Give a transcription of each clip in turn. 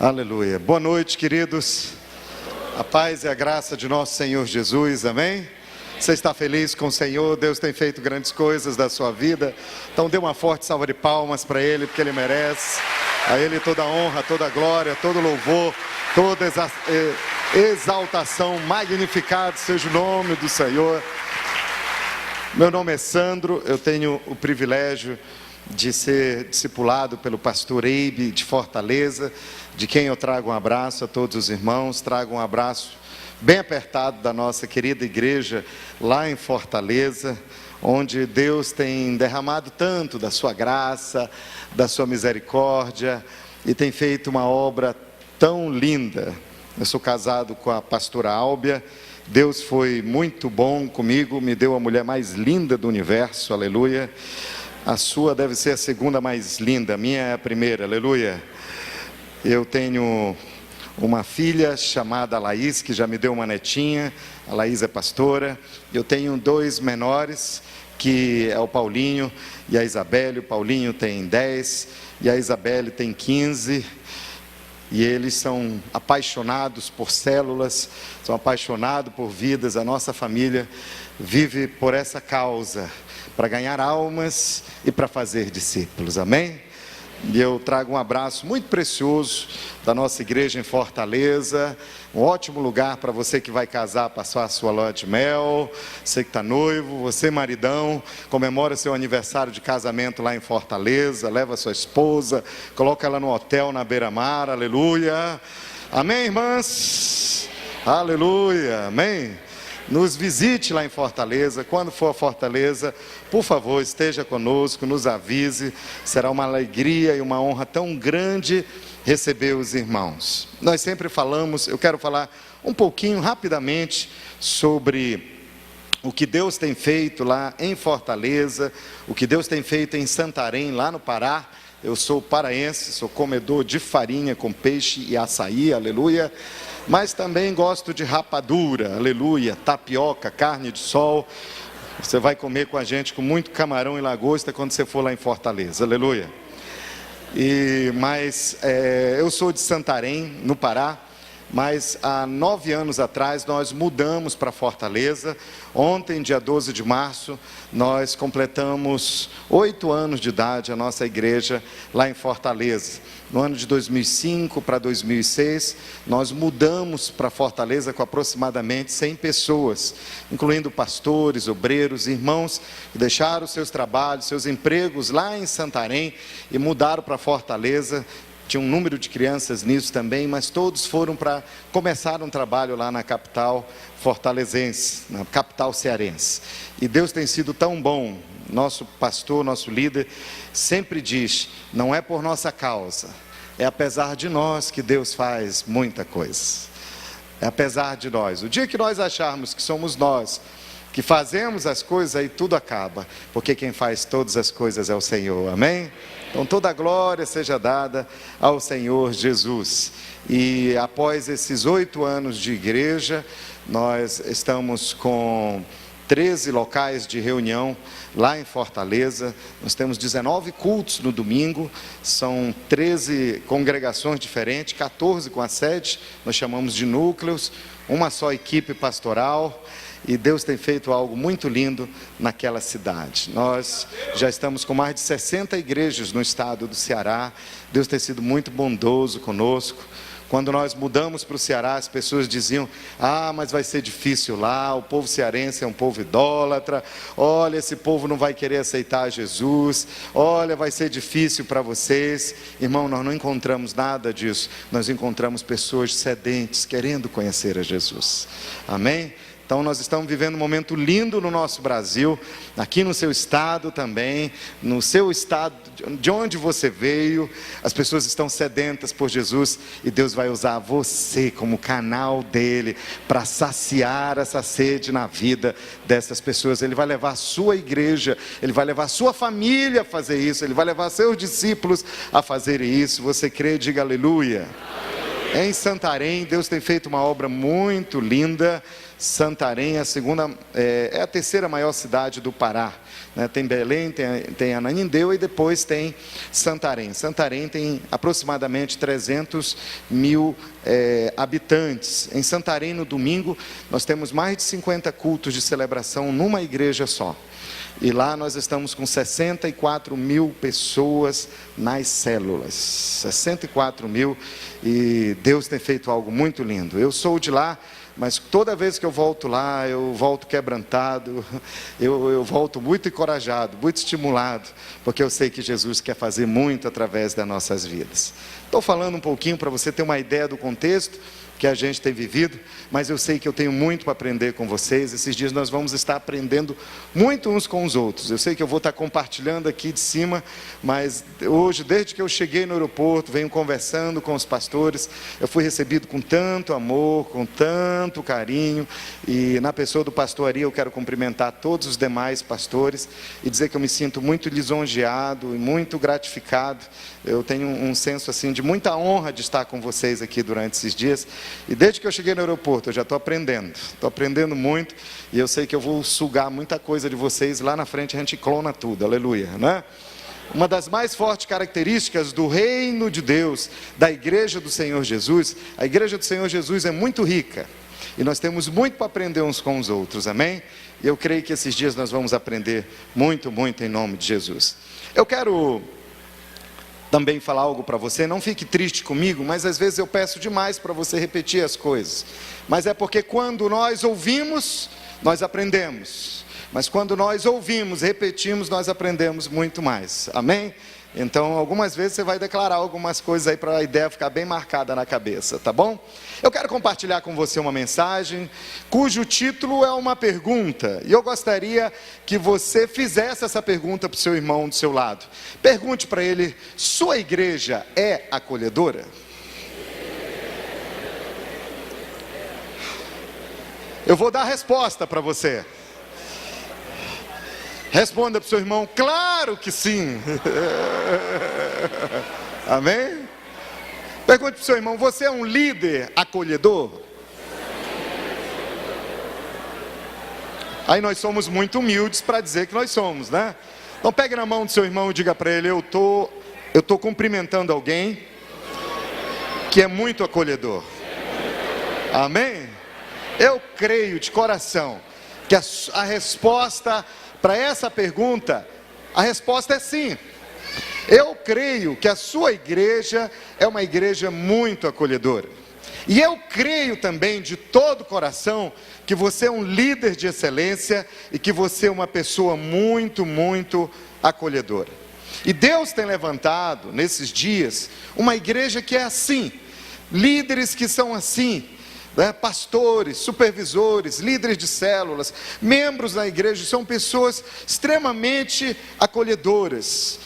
Aleluia. Boa noite, queridos. A paz e a graça de nosso Senhor Jesus, amém? Você está feliz com o Senhor? Deus tem feito grandes coisas da sua vida. Então dê uma forte salva de palmas para Ele, porque Ele merece. A Ele toda honra, toda glória, todo louvor, toda exaltação. Magnificado seja o nome do Senhor. Meu nome é Sandro, eu tenho o privilégio de ser discipulado pelo pastor Eibe de Fortaleza, de quem eu trago um abraço a todos os irmãos, trago um abraço bem apertado da nossa querida igreja lá em Fortaleza, onde Deus tem derramado tanto da sua graça, da sua misericórdia, e tem feito uma obra tão linda. Eu sou casado com a pastora Álbia. Deus foi muito bom comigo, me deu a mulher mais linda do universo, aleluia. A sua deve ser a segunda mais linda, a minha é a primeira, aleluia. Eu tenho uma filha chamada Laís, que já me deu uma netinha, a Laís é pastora. Eu tenho dois menores, que é o Paulinho e a Isabelle. O Paulinho tem 10 e a Isabelle tem 15. E eles são apaixonados por células, são apaixonados por vidas. A nossa família vive por essa causa, para ganhar almas e para fazer discípulos, amém? E eu trago um abraço muito precioso da nossa igreja em Fortaleza, um ótimo lugar para você que vai casar, passar a sua lua de mel, você que está noivo, você maridão, comemora seu aniversário de casamento lá em Fortaleza, leva sua esposa, coloca ela no hotel na beira-mar, aleluia, amém, irmãs? Aleluia, amém? Nos visite lá em Fortaleza. Quando for a Fortaleza, por favor, esteja conosco, nos avise. Será uma alegria e uma honra tão grande receber os irmãos. Nós sempre falamos, eu quero falar um pouquinho rapidamente sobre o que Deus tem feito lá em Fortaleza, o que Deus tem feito em Santarém, lá no Pará. Eu sou paraense, sou comedor de farinha com peixe e açaí, aleluia. Mas também gosto de rapadura, aleluia, tapioca, carne de sol. Você vai comer com a gente com muito camarão e lagosta quando você for lá em Fortaleza, aleluia. Eu sou de Santarém, no Pará, mas há 9 anos atrás nós mudamos para Fortaleza. Ontem, dia 12 de março, nós completamos 8 anos de idade, a nossa igreja lá em Fortaleza. No ano de 2005 para 2006, nós mudamos para Fortaleza com aproximadamente 100 pessoas, incluindo pastores, obreiros, irmãos que deixaram seus trabalhos, seus empregos lá em Santarém e mudaram para Fortaleza. Tinha um número de crianças nisso também, mas todos foram para começar um trabalho lá na capital fortalezense, na capital cearense. E Deus tem sido tão bom. Nosso pastor, nosso líder, sempre diz, não é por nossa causa, é apesar de nós que Deus faz muita coisa. É apesar de nós. O dia que nós acharmos que somos nós, que fazemos as coisas, aí tudo acaba, porque quem faz todas as coisas é o Senhor, amém? Então toda a glória seja dada ao Senhor Jesus. E após esses 8 anos de igreja, nós estamos com 13 locais de reunião lá em Fortaleza. Nós temos 19 cultos no domingo, são 13 congregações diferentes, 14 com a sede, nós chamamos de núcleos, uma só equipe pastoral. E Deus tem feito algo muito lindo naquela cidade. Nós já estamos com mais de 60 igrejas no estado do Ceará. Deus tem sido muito bondoso conosco. Quando nós mudamos para o Ceará, as pessoas diziam, mas vai ser difícil lá, o povo cearense é um povo idólatra, olha, esse povo não vai querer aceitar Jesus, olha, vai ser difícil para vocês. Irmão, nós não encontramos nada disso, nós encontramos pessoas sedentes, querendo conhecer a Jesus, amém? Então nós estamos vivendo um momento lindo no nosso Brasil, aqui no seu estado também, no seu estado, de onde você veio, as pessoas estão sedentas por Jesus e Deus vai usar você como canal dele para saciar essa sede na vida dessas pessoas. Ele vai levar a sua igreja, ele vai levar a sua família a fazer isso, ele vai levar seus discípulos a fazer isso. Você crê? Diga aleluia. Em Santarém, Deus tem feito uma obra muito linda. Santarém, é a terceira maior cidade do Pará. Tem Belém, tem Ananindeua e depois tem Santarém. Santarém tem aproximadamente 300 mil habitantes. Em Santarém, no domingo, nós temos mais de 50 cultos de celebração numa igreja só. E lá nós estamos com 64 mil pessoas nas células. 64 mil, e Deus tem feito algo muito lindo. Eu sou de lá, mas toda vez que eu volto lá, eu volto quebrantado, eu volto muito encorajado, muito estimulado, porque eu sei que Jesus quer fazer muito através das nossas vidas. Estou falando um pouquinho para você ter uma ideia do contexto que a gente tem vivido, mas eu sei que eu tenho muito para aprender com vocês. Esses dias nós vamos estar aprendendo muito uns com os outros. Eu sei que eu vou estar compartilhando aqui de cima, mas hoje, desde que eu cheguei no aeroporto, venho conversando com os pastores, eu fui recebido com tanto amor, com tanto carinho, e na pessoa do pastor Ari, eu quero cumprimentar todos os demais pastores, e dizer que eu me sinto muito lisonjeado e muito gratificado. Eu tenho um senso assim de muita honra de estar com vocês aqui durante esses dias. E desde que eu cheguei no aeroporto, eu já estou aprendendo muito, e eu sei que eu vou sugar muita coisa de vocês, lá na frente a gente clona tudo, aleluia, né? Uma das mais fortes características do reino de Deus, da igreja do Senhor Jesus, a igreja do Senhor Jesus é muito rica, e nós temos muito para aprender uns com os outros, amém? E eu creio que esses dias nós vamos aprender muito, muito em nome de Jesus. Eu quero também falar algo para você, não fique triste comigo, mas às vezes eu peço demais para você repetir as coisas, mas é porque quando nós ouvimos, nós aprendemos, mas quando nós ouvimos, repetimos, nós aprendemos muito mais, amém? Então algumas vezes você vai declarar algumas coisas aí para a ideia ficar bem marcada na cabeça, tá bom? Eu quero compartilhar com você uma mensagem cujo título é uma pergunta, e eu gostaria que você fizesse essa pergunta para o seu irmão do seu lado. Pergunte para ele: sua igreja é acolhedora? Eu vou dar a resposta para você. Responda para o seu irmão: claro que sim. Amém? Pergunte para o seu irmão: você é um líder acolhedor? Aí nós somos muito humildes para dizer que nós somos, né? Então pegue na mão do seu irmão e diga para ele: eu tô cumprimentando alguém que é muito acolhedor. Amém? Eu creio de coração que a resposta para essa pergunta, a resposta é sim. Eu creio que a sua igreja é uma igreja muito acolhedora. E eu creio também de todo o coração que você é um líder de excelência e que você é uma pessoa muito, muito acolhedora. E Deus tem levantado nesses dias uma igreja que é assim, líderes que são assim, pastores, supervisores, líderes de células, membros da igreja, são pessoas extremamente acolhedoras,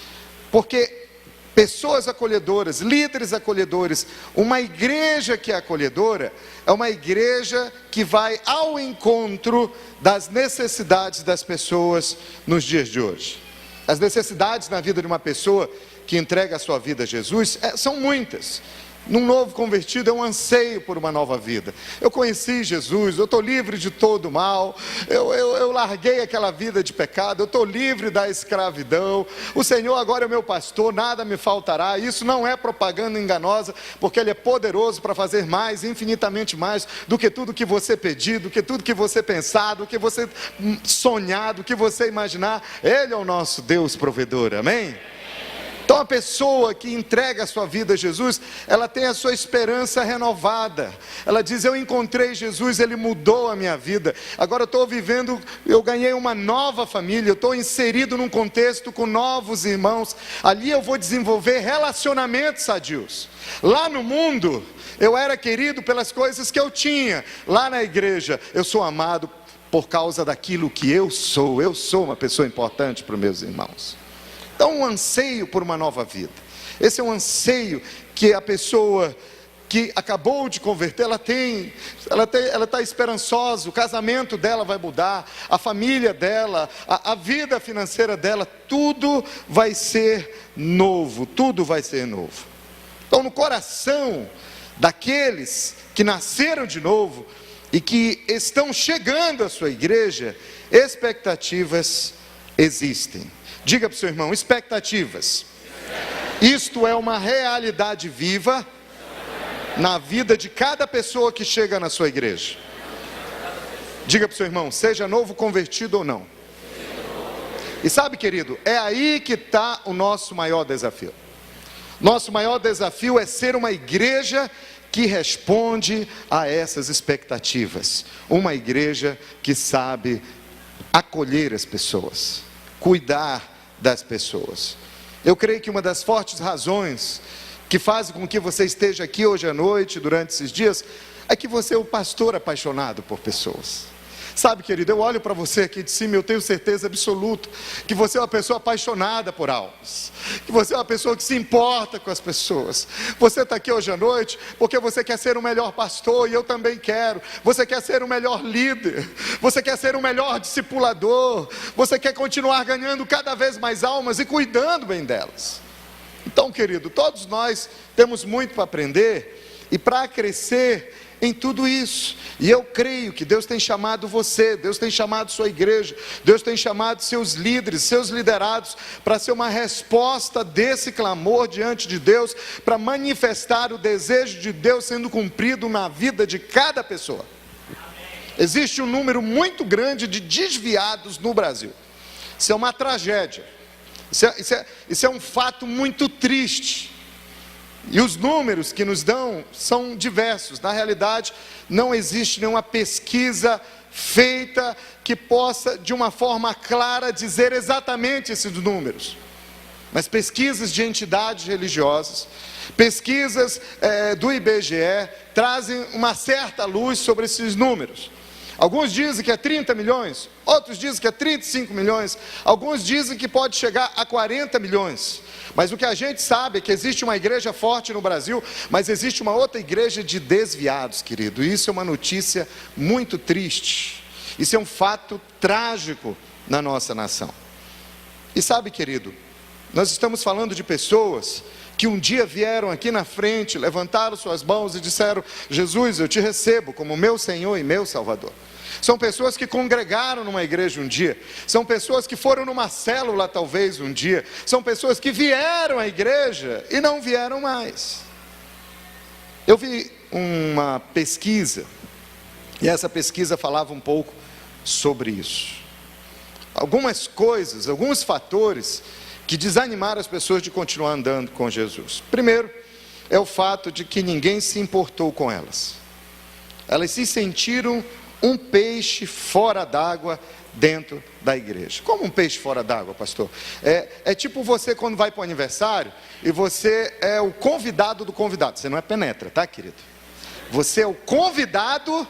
porque pessoas acolhedoras, líderes acolhedores, uma igreja que é acolhedora, é uma igreja que vai ao encontro das necessidades das pessoas nos dias de hoje. As necessidades na vida de uma pessoa que entrega a sua vida a Jesus são muitas. Num novo convertido é um anseio por uma nova vida. Eu conheci Jesus, eu estou livre de todo mal, eu larguei aquela vida de pecado, eu estou livre da escravidão, o Senhor agora é o meu pastor, nada me faltará. Isso não é propaganda enganosa, porque Ele é poderoso para fazer mais, infinitamente mais, do que tudo que você pedir, do que tudo que você pensar, do que você sonhar, do que você imaginar. Ele é o nosso Deus provedor, amém? Então a pessoa que entrega a sua vida a Jesus, ela tem a sua esperança renovada. Ela diz: eu encontrei Jesus, Ele mudou a minha vida. Agora eu estou vivendo, eu ganhei uma nova família, eu estou inserido num contexto com novos irmãos. Ali eu vou desenvolver relacionamentos sadios. Lá no mundo, eu era querido pelas coisas que eu tinha. Lá na igreja, eu sou amado por causa daquilo que eu sou. Eu sou uma pessoa importante para os meus irmãos. Então um anseio por uma nova vida, esse é um anseio que a pessoa que acabou de converter, ela está esperançosa, o casamento dela vai mudar, a família dela, a vida financeira dela, tudo vai ser novo, tudo vai ser novo. Então no coração daqueles que nasceram de novo, e que estão chegando à sua igreja, expectativas existem. Diga para o seu irmão, expectativas. Isto é uma realidade viva na vida de cada pessoa que chega na sua igreja. Diga para o seu irmão, seja novo convertido ou não. E sabe, querido, é aí que está o nosso maior desafio. Nosso maior desafio é ser uma igreja que responde a essas expectativas. Uma igreja que sabe acolher as pessoas, cuidar das pessoas. Eu creio que uma das fortes razões que fazem com que você esteja aqui hoje à noite, durante esses dias, é que você é um pastor apaixonado por pessoas. Sabe, querido, eu olho para você aqui de cima e eu tenho certeza absoluta que você é uma pessoa apaixonada por almas, que você é uma pessoa que se importa com as pessoas. Você está aqui hoje à noite porque você quer ser o melhor pastor, e eu também quero. Você quer ser o melhor líder, você quer ser o melhor discipulador, você quer continuar ganhando cada vez mais almas e cuidando bem delas. Então, querido, todos nós temos muito para aprender e para crescer em tudo isso. E eu creio que Deus tem chamado você, Deus tem chamado sua igreja, Deus tem chamado seus líderes, seus liderados, para ser uma resposta desse clamor diante de Deus, para manifestar o desejo de Deus sendo cumprido na vida de cada pessoa. Existe um número muito grande de desviados no Brasil. Isso é uma tragédia. Isso é um fato muito triste. E os números que nos dão são diversos. Na realidade, não existe nenhuma pesquisa feita que possa, de uma forma clara, dizer exatamente esses números. Mas pesquisas de entidades religiosas, pesquisas do IBGE, trazem uma certa luz sobre esses números. Alguns dizem que é 30 milhões, outros dizem que é 35 milhões, alguns dizem que pode chegar a 40 milhões. Mas o que a gente sabe é que existe uma igreja forte no Brasil, mas existe uma outra igreja de desviados, querido. E isso é uma notícia muito triste. Isso é um fato trágico na nossa nação. E sabe, querido, nós estamos falando de pessoas que um dia vieram aqui na frente, levantaram suas mãos e disseram: Jesus, eu te recebo como meu Senhor e meu Salvador. São pessoas que congregaram numa igreja um dia, são pessoas que foram numa célula talvez um dia, são pessoas que vieram à igreja e não vieram mais. Eu vi uma pesquisa, e essa pesquisa falava um pouco sobre isso. Algumas coisas, alguns fatores que desanimaram as pessoas de continuar andando com Jesus. Primeiro, é o fato de que ninguém se importou com elas. Elas se sentiram um peixe fora d'água dentro da igreja. Como um peixe fora d'água, pastor? É tipo você quando vai para o aniversário e você é o convidado do convidado. Você não é penetra, tá, querido? Você é o convidado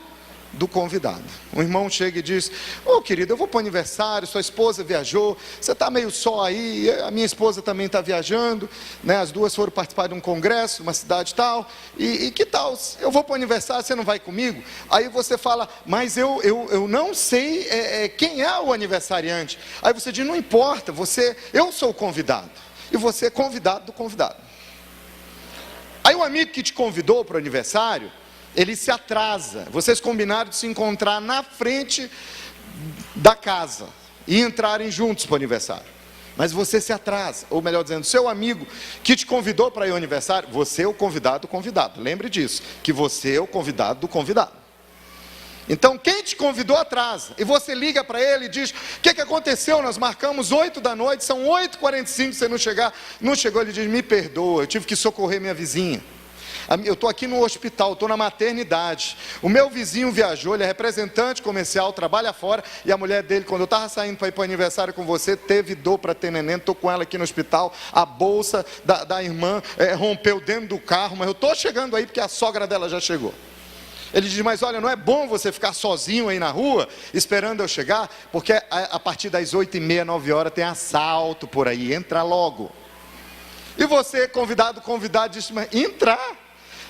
do convidado. Um irmão chega e diz: ô querido, eu vou para o aniversário, sua esposa viajou, você está meio só aí, a minha esposa também está viajando, né? As duas foram participar de um congresso, uma cidade tal, e que tal, eu vou para o aniversário, você não vai comigo? Aí você fala: mas eu não sei quem é o aniversariante. Aí você diz: não importa, eu sou o convidado, e você é convidado do convidado. Aí o amigo que te convidou para o aniversário, ele se atrasa. Vocês combinaram de se encontrar na frente da casa e entrarem juntos para o aniversário. Mas você se atrasa, ou melhor dizendo, seu amigo que te convidou para ir ao aniversário, você é o convidado do convidado. Lembre disso, que você é o convidado do convidado. Então quem te convidou atrasa, e você liga para ele e diz: o que aconteceu? Nós marcamos 8 da noite, são 8h45, você não chegou. Ele diz: me perdoa, eu tive que socorrer minha vizinha. Eu estou aqui no hospital, estou na maternidade. O meu vizinho viajou, ele é representante comercial, trabalha fora. E a mulher dele, quando eu estava saindo para ir para o aniversário com você, teve dor para ter neném. Estou com ela aqui no hospital. A bolsa da irmã rompeu dentro do carro. Mas eu estou chegando aí porque a sogra dela já chegou. Ele diz: mas olha, não é bom você ficar sozinho aí na rua, esperando eu chegar, porque a partir das 8h30, 9h tem assalto por aí, entra logo. E você, convidado, disse: mas entrar?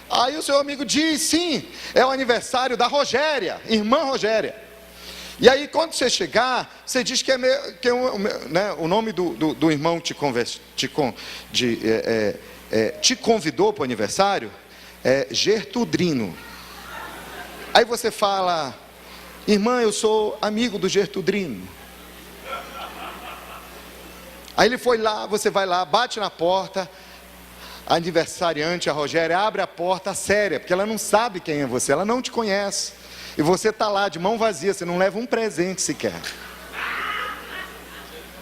Aí o seu amigo diz: sim, é o aniversário da Rogéria, irmã Rogéria. E aí quando você chegar, você diz que o nome do irmão te convidou para o aniversário é Gertudrino. Aí você fala: irmã, eu sou amigo do Gertudrino. Aí ele foi lá, você vai lá, bate na porta, a aniversariante, a Rogéria, abre a porta séria, porque ela não sabe quem é você, ela não te conhece. E você está lá de mão vazia, você não leva um presente sequer.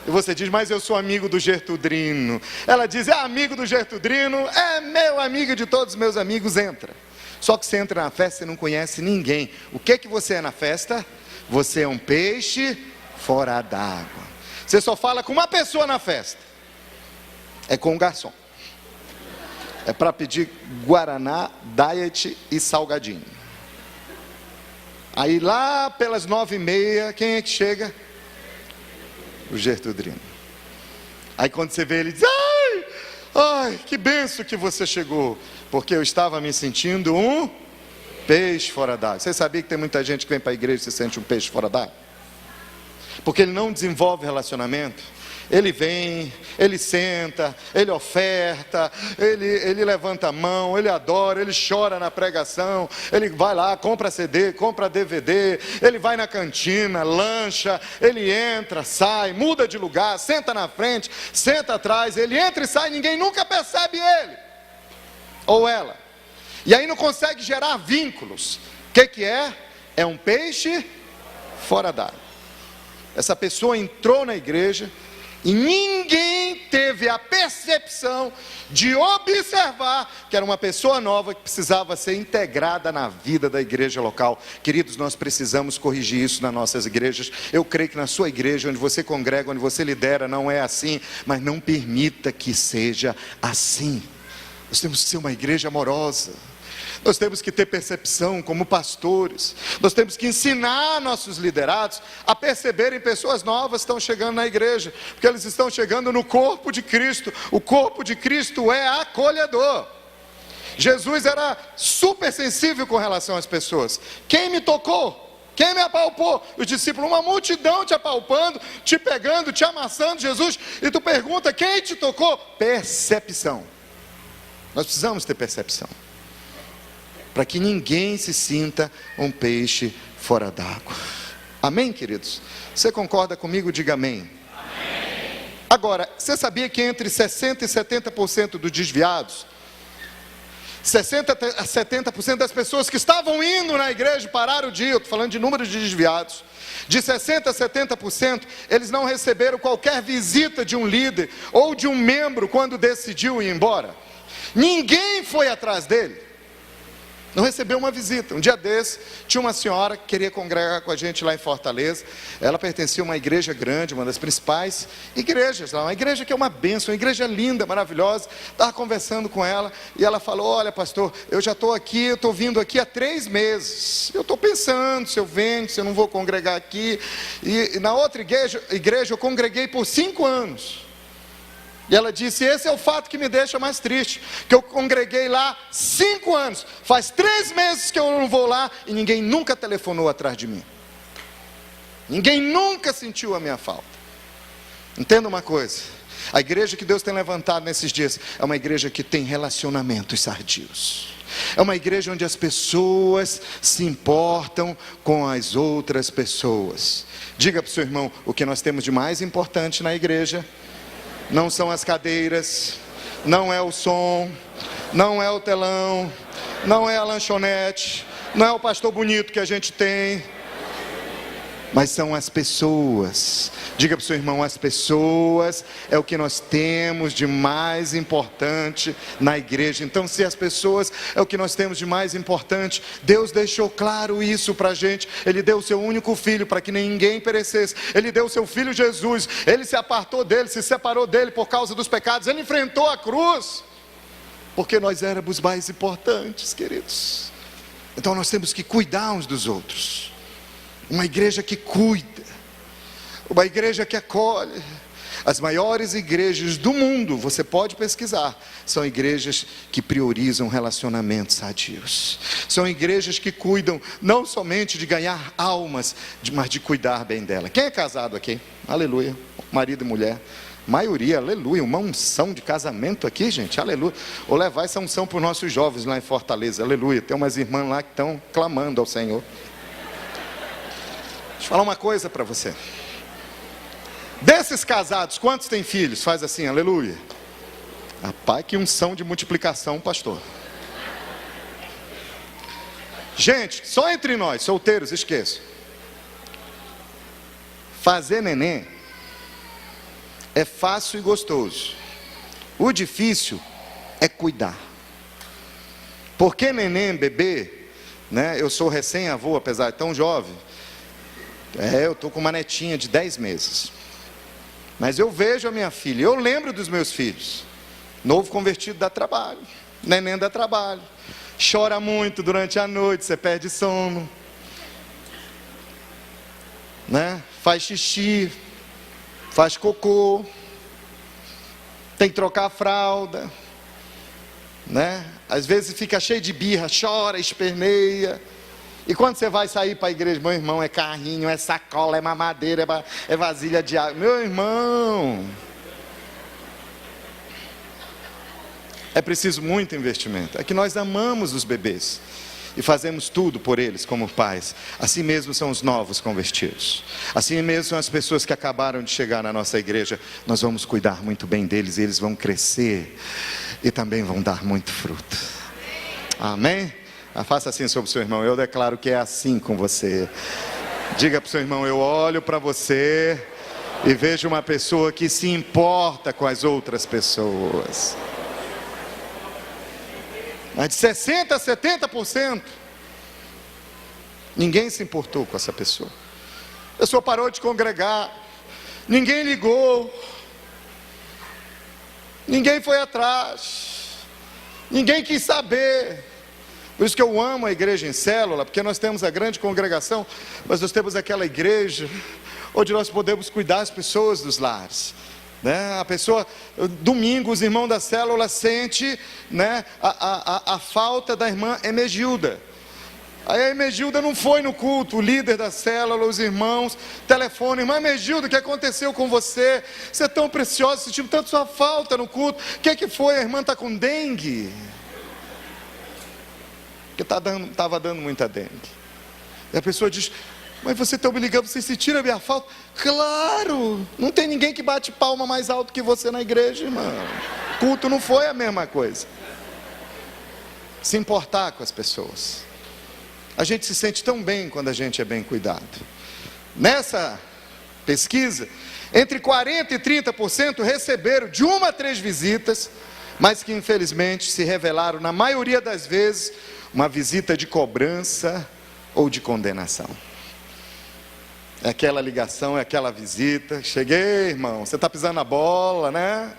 E você diz: mas eu sou amigo do Gertudrino. Ela diz: é amigo do Gertudrino, é meu amigo de todos os meus amigos, entra. Só que você entra na festa, você não conhece ninguém. O que você é na festa? Você é um peixe fora d'água. Você só fala com uma pessoa na festa, é com o garçom. É para pedir guaraná, diet e salgadinho. Aí lá pelas 9h30, quem é que chega? O Gertudrino. Aí quando você vê ele, diz: ai, que benção que você chegou, porque eu estava me sentindo um peixe fora d'água. Você sabia que tem muita gente que vem para a igreja e se sente um peixe fora d'água? Porque ele não desenvolve relacionamento. Ele vem, ele senta, ele oferta, ele levanta a mão, ele adora, ele chora na pregação, ele vai lá, compra CD, compra DVD, ele vai na cantina, lancha, ele entra, sai, muda de lugar, senta na frente, senta atrás, ele entra e sai, ninguém nunca percebe ele ou ela. E aí não consegue gerar vínculos. O que é? É um peixe fora d'água. Essa pessoa entrou na igreja e ninguém teve a percepção de observar que era uma pessoa nova que precisava ser integrada na vida da igreja local. Queridos, nós precisamos corrigir isso nas nossas igrejas. Eu creio que na sua igreja, onde você congrega, onde você lidera, não é assim, mas não permita que seja assim. Nós temos que ser uma igreja amorosa. Nós temos que ter percepção como pastores. Nós temos que ensinar nossos liderados a perceberem pessoas novas que estão chegando na igreja, porque eles estão chegando no corpo de Cristo. O corpo de Cristo é acolhedor. Jesus era super sensível com relação às pessoas. Quem me tocou? Quem me apalpou? Os discípulos, uma multidão te apalpando, te pegando, te amassando, Jesus. E tu pergunta: quem te tocou? Percepção. Nós precisamos ter percepção, para que ninguém se sinta um peixe fora d'água. Amém, queridos? Você concorda comigo? Diga amém. Amém. Agora, você sabia que entre 60% e 70% dos desviados, 60% a 70% das pessoas que estavam indo na igreja pararam de ir, eu estou falando de número de desviados, de 60% a 70%, eles não receberam qualquer visita de um líder ou de um membro quando decidiu ir embora. Ninguém foi atrás dele. Não recebeu uma visita. Um dia desse, tinha uma senhora que queria congregar com a gente lá em Fortaleza. Ela pertencia a uma igreja grande, uma das principais igrejas lá. Uma igreja que é uma bênção, uma igreja linda, maravilhosa. Estava conversando com ela e ela falou: olha, pastor, eu já estou aqui, eu estou vindo aqui há 3 meses. Eu estou pensando se eu venho, se eu não vou congregar aqui. E na outra igreja eu congreguei por 5 anos. E ela disse: esse é o fato que me deixa mais triste, que eu congreguei lá 5 anos, faz 3 meses que eu não vou lá, e ninguém nunca telefonou atrás de mim, ninguém nunca sentiu a minha falta. Entenda uma coisa: a igreja que Deus tem levantado nesses dias é uma igreja que tem relacionamentos sadios, é uma igreja onde as pessoas se importam com as outras pessoas. Diga para o seu irmão: o que nós temos de mais importante na igreja não são as cadeiras, não é o som, não é o telão, não é a lanchonete, não é o pastor bonito que a gente tem, mas são as pessoas. Diga para o seu irmão: as pessoas é o que nós temos de mais importante na igreja. Então, se as pessoas é o que nós temos de mais importante, Deus deixou claro isso para a gente. Ele deu o seu único filho para que ninguém perecesse. Ele deu o seu filho Jesus. Ele se apartou dele, se separou dele por causa dos pecados. Ele enfrentou a cruz, porque nós éramos mais importantes, queridos. Então nós temos que cuidar uns dos outros. Uma igreja que cuida, uma igreja que acolhe. As maiores igrejas do mundo, você pode pesquisar, são igrejas que priorizam relacionamentos sadios. São igrejas que cuidam não somente de ganhar almas, mas de cuidar bem dela. Quem é casado aqui? Aleluia. Marido e mulher. Maioria, aleluia, uma unção de casamento aqui, gente, aleluia. Vou levar essa unção para os nossos jovens lá em Fortaleza, aleluia. Tem umas irmãs lá que estão clamando ao Senhor. Deixa eu falar uma coisa para você. Desses casados, quantos têm filhos? Faz assim, aleluia. Rapaz, que unção de multiplicação, pastor. Gente, só entre nós, solteiros, esqueço. Fazer neném é fácil e gostoso. O difícil é cuidar. Porque neném, bebê, né? Eu sou recém-avô, apesar de tão jovem. Eu estou com uma netinha de 10 meses. Mas eu vejo a minha filha, eu lembro dos meus filhos. Novo convertido dá trabalho, neném dá trabalho. Chora muito durante a noite, você perde sono, né? Faz xixi, faz cocô, tem que trocar a fralda, né? Às vezes fica cheio de birra, chora, esperneia. E quando você vai sair para a igreja, meu irmão, é carrinho, é sacola, é mamadeira, é vasilha de água. Meu irmão, é preciso muito investimento. É que nós amamos os bebês e fazemos tudo por eles como pais. Assim mesmo são os novos convertidos. Assim mesmo são as pessoas que acabaram de chegar na nossa igreja. Nós vamos cuidar muito bem deles e eles vão crescer e também vão dar muito fruto. Amém? Faça assim sobre o seu irmão. Eu declaro que é assim com você. Diga para o seu irmão: eu olho para você e vejo uma pessoa que se importa com as outras pessoas. Mas de 60% a 70%, ninguém se importou com essa pessoa. A pessoa parou de congregar, ninguém ligou, ninguém foi atrás, ninguém quis saber. Por isso que eu amo a igreja em célula, porque nós temos a grande congregação, mas nós temos aquela igreja onde nós podemos cuidar das pessoas dos lares, né? A pessoa, domingo, os irmãos da célula sentem, né, a falta da irmã Emegilda. Aí a Emegilda não foi no culto, o líder da célula, os irmãos, telefone: irmã Emegilda, o que aconteceu com você? Você é tão preciosa, sentimos tanto sua falta no culto. O que foi? A irmã está com dengue. Porque estava dando muita dengue. E a pessoa diz: mas você está me ligando, você sentiram a minha falta? Claro, não tem ninguém que bate palma mais alto que você na igreja, irmão. Culto não foi a mesma coisa. Se importar com as pessoas. A gente se sente tão bem quando a gente é bem cuidado. Nessa pesquisa, entre 40% e 30% receberam de 1 a 3 visitas, mas que infelizmente se revelaram, na maioria das vezes, uma visita de cobrança ou de condenação. É aquela ligação, é aquela visita: cheguei, irmão, você está pisando na bola, né?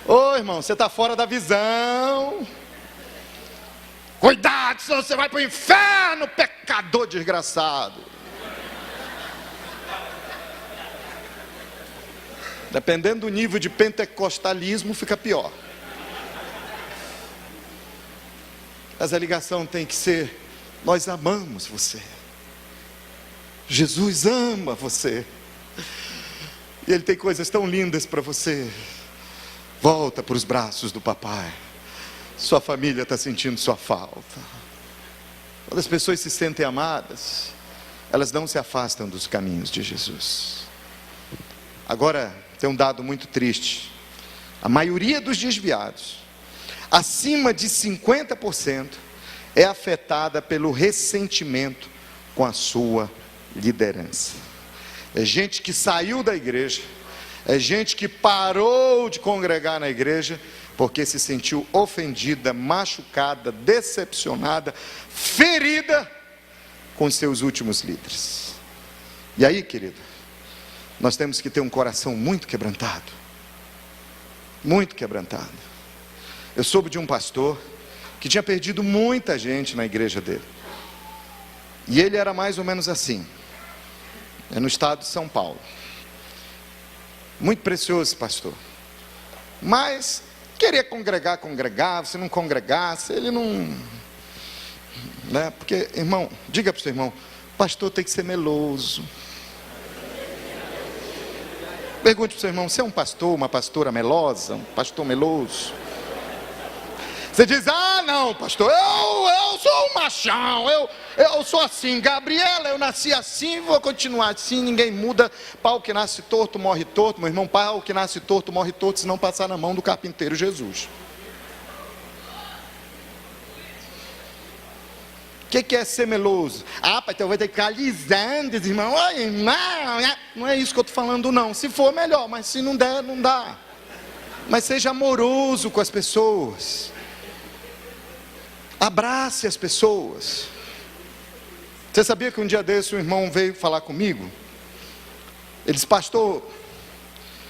Ô, irmão, você está fora da visão. Cuidado, senão você vai para o inferno, pecador desgraçado. Dependendo do nível de pentecostalismo, fica pior. Mas a ligação tem que ser: nós amamos você. Jesus ama você. E Ele tem coisas tão lindas para você. Volta para os braços do papai. Sua família está sentindo sua falta. Quando as pessoas se sentem amadas, elas não se afastam dos caminhos de Jesus. Agora, tem um dado muito triste. A maioria dos desviados, acima de 50%, é afetada pelo ressentimento com a sua liderança. É gente que saiu da igreja, é gente que parou de congregar na igreja, porque se sentiu ofendida, machucada, decepcionada, ferida com seus últimos líderes. E aí, querido, nós temos que ter um coração muito quebrantado. Muito quebrantado. Eu soube de um pastor que tinha perdido muita gente na igreja dele. E ele era mais ou menos assim. É no estado de São Paulo. Muito precioso esse pastor. Mas queria congregar, se não congregasse, ele não... né? Porque, irmão, diga para o seu irmão: pastor tem que ser meloso. Pergunte para o seu irmão: você é um pastor, uma pastora melosa, um pastor meloso? Você diz: ah, não, pastor, eu sou um machão, eu sou assim, Gabriela, eu nasci assim, vou continuar assim, ninguém muda. Pau que nasce torto, morre torto, meu irmão. Pau que nasce torto, morre torto, se não passar na mão do carpinteiro Jesus. O que é ser meloso? Ah, pastor, eu vou ter que ficar alisando, irmão. Oi, irmão. Não é isso que eu estou falando, não. Se for, melhor, mas se não der, não dá. Mas seja amoroso com as pessoas. Abrace as pessoas. Você sabia que um dia desse um irmão veio falar comigo? Ele disse: pastor,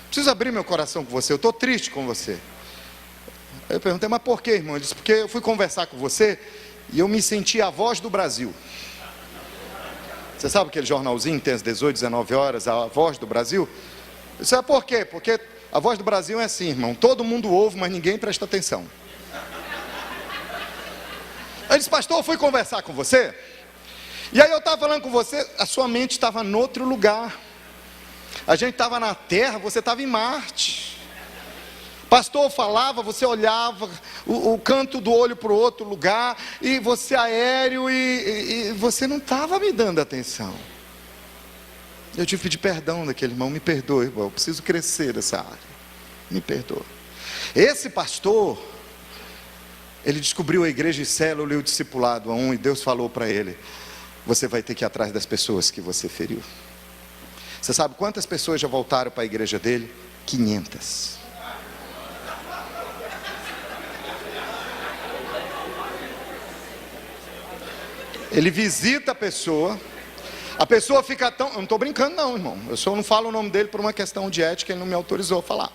preciso abrir meu coração com você, eu estou triste com você. Eu perguntei: mas por quê, irmão? Ele disse: porque eu fui conversar com você e eu me senti a voz do Brasil. Você sabe aquele jornalzinho que tem às 18, 19 horas, a voz do Brasil? Eu disse: por quê? Porque a voz do Brasil é assim, irmão, todo mundo ouve, mas ninguém presta atenção. Ele disse: pastor, eu fui conversar com você, e aí eu estava falando com você, a sua mente estava em outro lugar. A gente estava na Terra, você estava em Marte. Pastor falava, você olhava o canto do olho para o outro lugar, e você aéreo, e você não estava me dando atenção. Eu tive que pedir perdão daquele irmão: me perdoe, irmão, eu preciso crescer nessa área, me perdoe. Esse pastor, ele descobriu a igreja de célula e o discipulado a um, e Deus falou para ele: você vai ter que ir atrás das pessoas que você feriu. Você sabe quantas pessoas já voltaram para a igreja dele? 500. Ele visita a pessoa fica tão... Eu não estou brincando não, irmão. Eu só não falo o nome dele por uma questão de ética, ele não me autorizou a falar.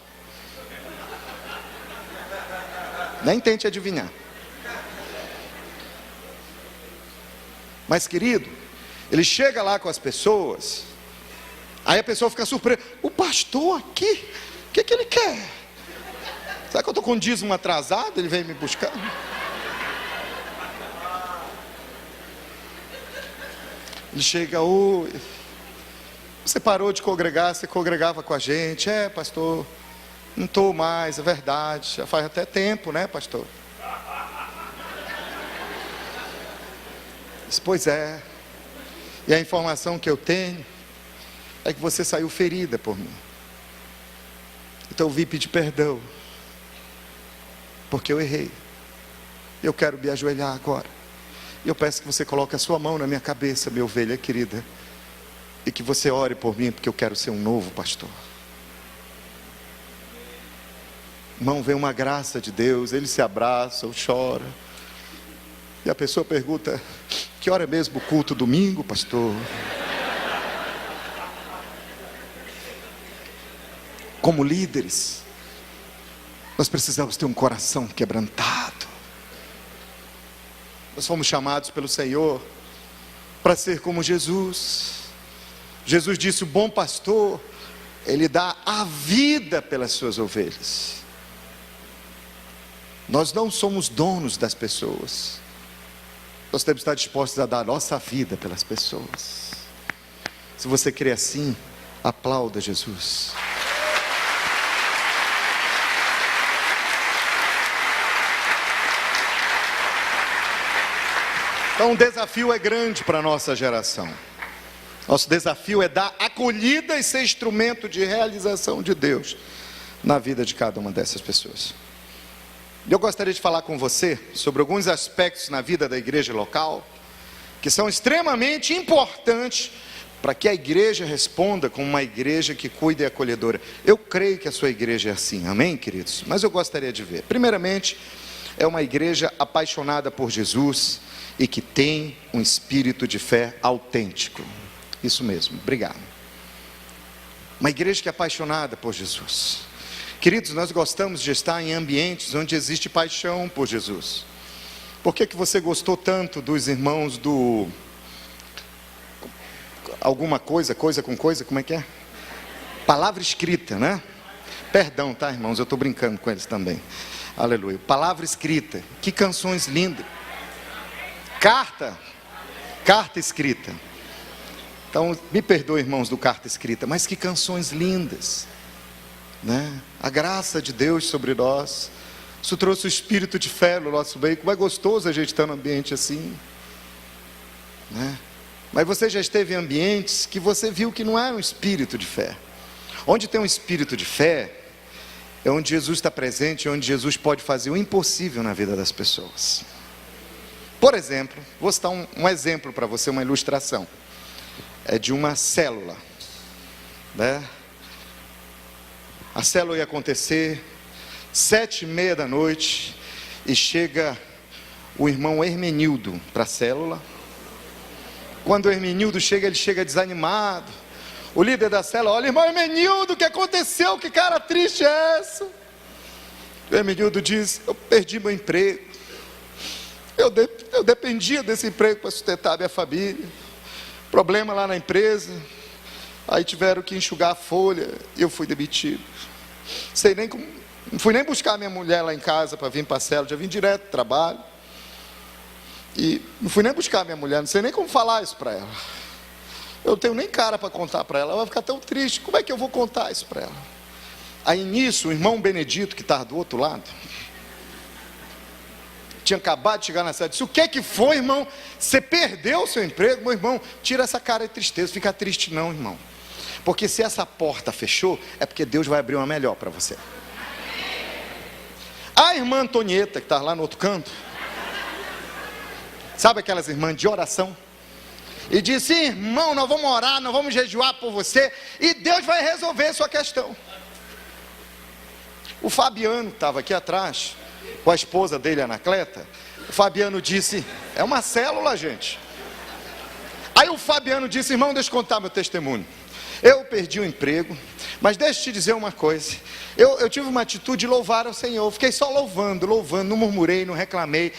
Nem tente adivinhar. Mas, querido, ele chega lá com as pessoas, aí a pessoa fica surpresa: o pastor aqui, o que ele quer? Será que eu estou com dízimo atrasado? Ele veio me buscar? Ele chega: oi, você parou de congregar, você congregava com a gente? É, pastor, não estou mais, é verdade, já faz até tempo, né, pastor? Diz: pois é, e a informação que eu tenho é que você saiu ferida por mim. Então eu vim pedir perdão, porque eu errei. Eu quero me ajoelhar agora. Eu peço que você coloque a sua mão na minha cabeça, minha ovelha querida, e que você ore por mim, porque eu quero ser um novo pastor. Irmão, vem uma graça de Deus, ele se abraça ou chora, e a pessoa pergunta: que hora é mesmo o culto domingo, pastor? Como líderes, nós precisamos ter um coração quebrantado. Nós fomos chamados pelo Senhor para ser como Jesus. Jesus disse: o bom pastor, ele dá a vida pelas suas ovelhas. Nós não somos donos das pessoas. Nós temos que estar dispostos a dar a nossa vida pelas pessoas. Se você crê assim, aplauda Jesus. Então o desafio é grande para a nossa geração. Nosso desafio é dar acolhida e ser instrumento de realização de Deus na vida de cada uma dessas pessoas. Eu gostaria de falar com você sobre alguns aspectos na vida da igreja local que são extremamente importantes para que a igreja responda como uma igreja que cuida e acolhedora. Eu creio que a sua igreja é assim, amém, queridos? Mas eu gostaria de ver. Primeiramente, é uma igreja apaixonada por Jesus e que tem um espírito de fé autêntico. Isso mesmo, obrigado. Uma igreja que é apaixonada por Jesus. Queridos, nós gostamos de estar em ambientes onde existe paixão por Jesus. Por que você gostou tanto dos irmãos do... alguma coisa, coisa com coisa, como é que é? Palavra escrita, né? Perdão, tá, irmãos, eu estou brincando com eles também. Aleluia. Palavra escrita, que canções lindas. Carta escrita. Então, me perdoe, irmãos do Carta Escrita, mas que canções lindas. né? A graça de Deus sobre nós. Isso trouxe o espírito de fé no nosso meio. Como é gostoso a gente estar num ambiente assim, né? Mas você já esteve em ambientes que você viu que não é um espírito de fé. Onde tem um espírito de fé, é onde Jesus está presente, onde Jesus pode fazer o impossível na vida das pessoas. Por exemplo, vou citar um exemplo para você, uma ilustração. É de uma célula, né? A célula ia acontecer 7:30 da noite, e chega o irmão Hermenildo para a célula. Quando o Hermenildo chega, ele chega desanimado. O líder da célula: olha, irmão Hermenildo, o que aconteceu? Que cara triste é essa? O Hermenildo diz: eu perdi meu emprego. Eu dependia desse emprego para sustentar minha família. Problema lá na empresa. Aí tiveram que enxugar a folha e eu fui demitido. Não fui nem buscar minha mulher lá em casa para vir para a célula. Já vim direto do trabalho. E não fui nem buscar minha mulher. Não sei nem como falar isso para ela. Eu não tenho nem cara para contar para ela. Ela vai ficar tão triste. Como é que eu vou contar isso para ela? Aí nisso, o irmão Benedito, que estava do outro lado, tinha acabado de chegar na sala, disse: o que foi, irmão? Você perdeu o seu emprego? Meu irmão, tira essa cara de tristeza. Fica triste não, irmão. Porque se essa porta fechou, é porque Deus vai abrir uma melhor para você. A irmã Antonieta, que estava lá no outro canto, sabe aquelas irmãs de oração? E disse: irmão, nós vamos orar, nós vamos jejuar por você, e Deus vai resolver a sua questão. O Fabiano, que estava aqui atrás, com a esposa dele, Anacleta, o Fabiano disse: é uma célula, gente. Aí o Fabiano disse: irmão, deixa eu contar meu testemunho. Eu perdi o emprego, mas deixa eu te dizer uma coisa. Eu tive uma atitude de louvar ao Senhor. Fiquei só louvando, não murmurei, não reclamei.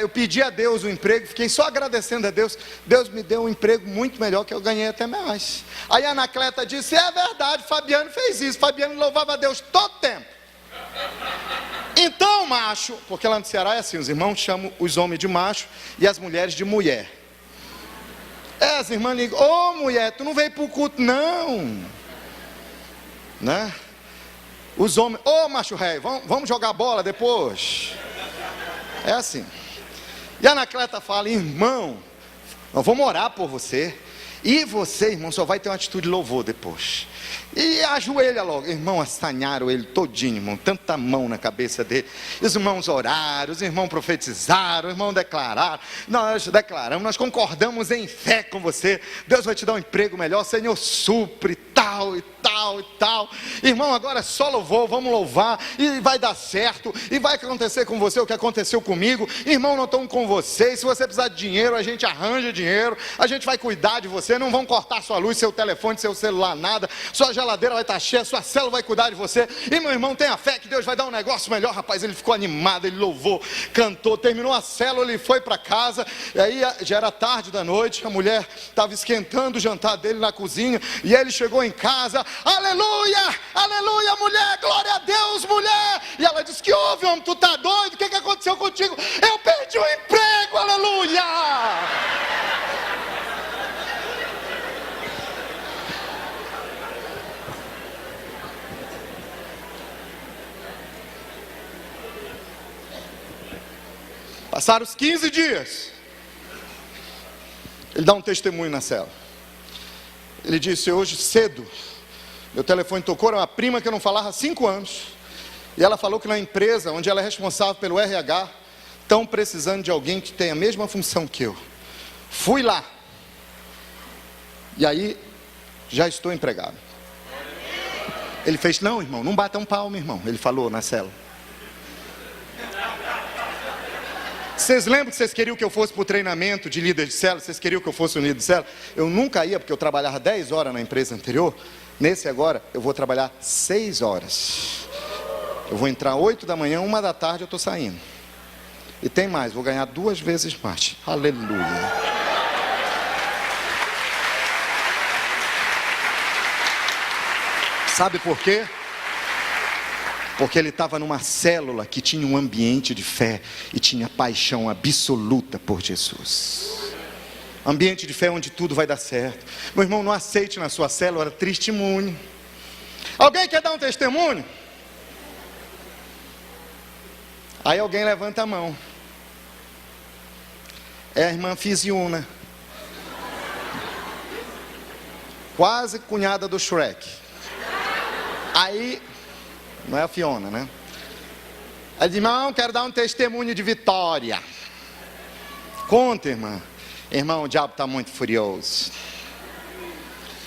Eu pedi a Deus o emprego, fiquei só agradecendo a Deus. Deus me deu um emprego muito melhor, que eu ganhei até mais. Aí a Anacleta disse: é verdade, Fabiano fez isso. Fabiano louvava a Deus todo tempo. Então, macho, porque lá no Ceará é assim, os irmãos chamam os homens de macho e as mulheres de mulher. As irmãs ligam: ô mulher, tu não veio para o culto não, né? Os homens: ô macho rei, vamos jogar bola depois. É assim. E a Anacleta fala: irmão, nós vamos orar por você. E você, irmão, só vai ter uma atitude de louvor depois. E ajoelha logo. Irmão, assanharam ele todinho, irmão. Tanta mão na cabeça dele. Os irmãos oraram, os irmãos profetizaram, os irmãos declararam. Nós declaramos, nós concordamos em fé com você. Deus vai te dar um emprego melhor. Senhor, supre, tal e tal e tal. Irmão, agora é só louvor, vamos louvar. E vai dar certo. E vai acontecer com você o que aconteceu comigo. Irmão, não estamos com você. Se você precisar de dinheiro, a gente arranja dinheiro. A gente vai cuidar de você. Não vão cortar sua luz, seu telefone, seu celular, nada. Sua geladeira vai estar cheia, sua célula vai cuidar de você. E meu irmão, tenha fé que Deus vai dar um negócio melhor. Rapaz, ele ficou animado, ele louvou, cantou, terminou a célula, ele foi para casa. E aí já era tarde da noite, a mulher estava esquentando o jantar dele na cozinha. E ele chegou em casa: aleluia, aleluia, mulher, glória a Deus, mulher. E ela disse: que houve, homem, tu tá doido? O que aconteceu contigo? Eu perdi o emprego, aleluia. Passaram os 15 dias. Ele dá um testemunho na cela. Ele disse: hoje cedo, meu telefone tocou, era uma prima que eu não falava há 5 anos. E ela falou que na empresa, onde ela é responsável pelo RH, estão precisando de alguém que tem a mesma função que eu. Fui lá. E aí, já estou empregado. Ele fez: não, irmão, não bata um palmo, irmão. Ele falou na cela. Vocês lembram que vocês queriam que eu fosse para o treinamento de líder de célula? Vocês queriam que eu fosse um líder de célula? Eu nunca ia, porque eu trabalhava 10 horas na empresa anterior. Nesse agora, eu vou trabalhar 6 horas. Eu vou entrar 8 da manhã, 1 da tarde eu estou saindo. E tem mais, vou ganhar 2 vezes mais. Aleluia. Sabe por quê? Porque ele estava numa célula que tinha um ambiente de fé e tinha paixão absoluta por Jesus. Ambiente de fé onde tudo vai dar certo. Meu irmão, não aceite na sua célula testemunho. Alguém quer dar um testemunho? Aí alguém levanta a mão. É a irmã Fisiuna, quase cunhada do Shrek. Aí, não é a Fiona, né? Ela diz: irmão, quero dar um testemunho de vitória. Conta, irmã. Irmão, o diabo está muito furioso.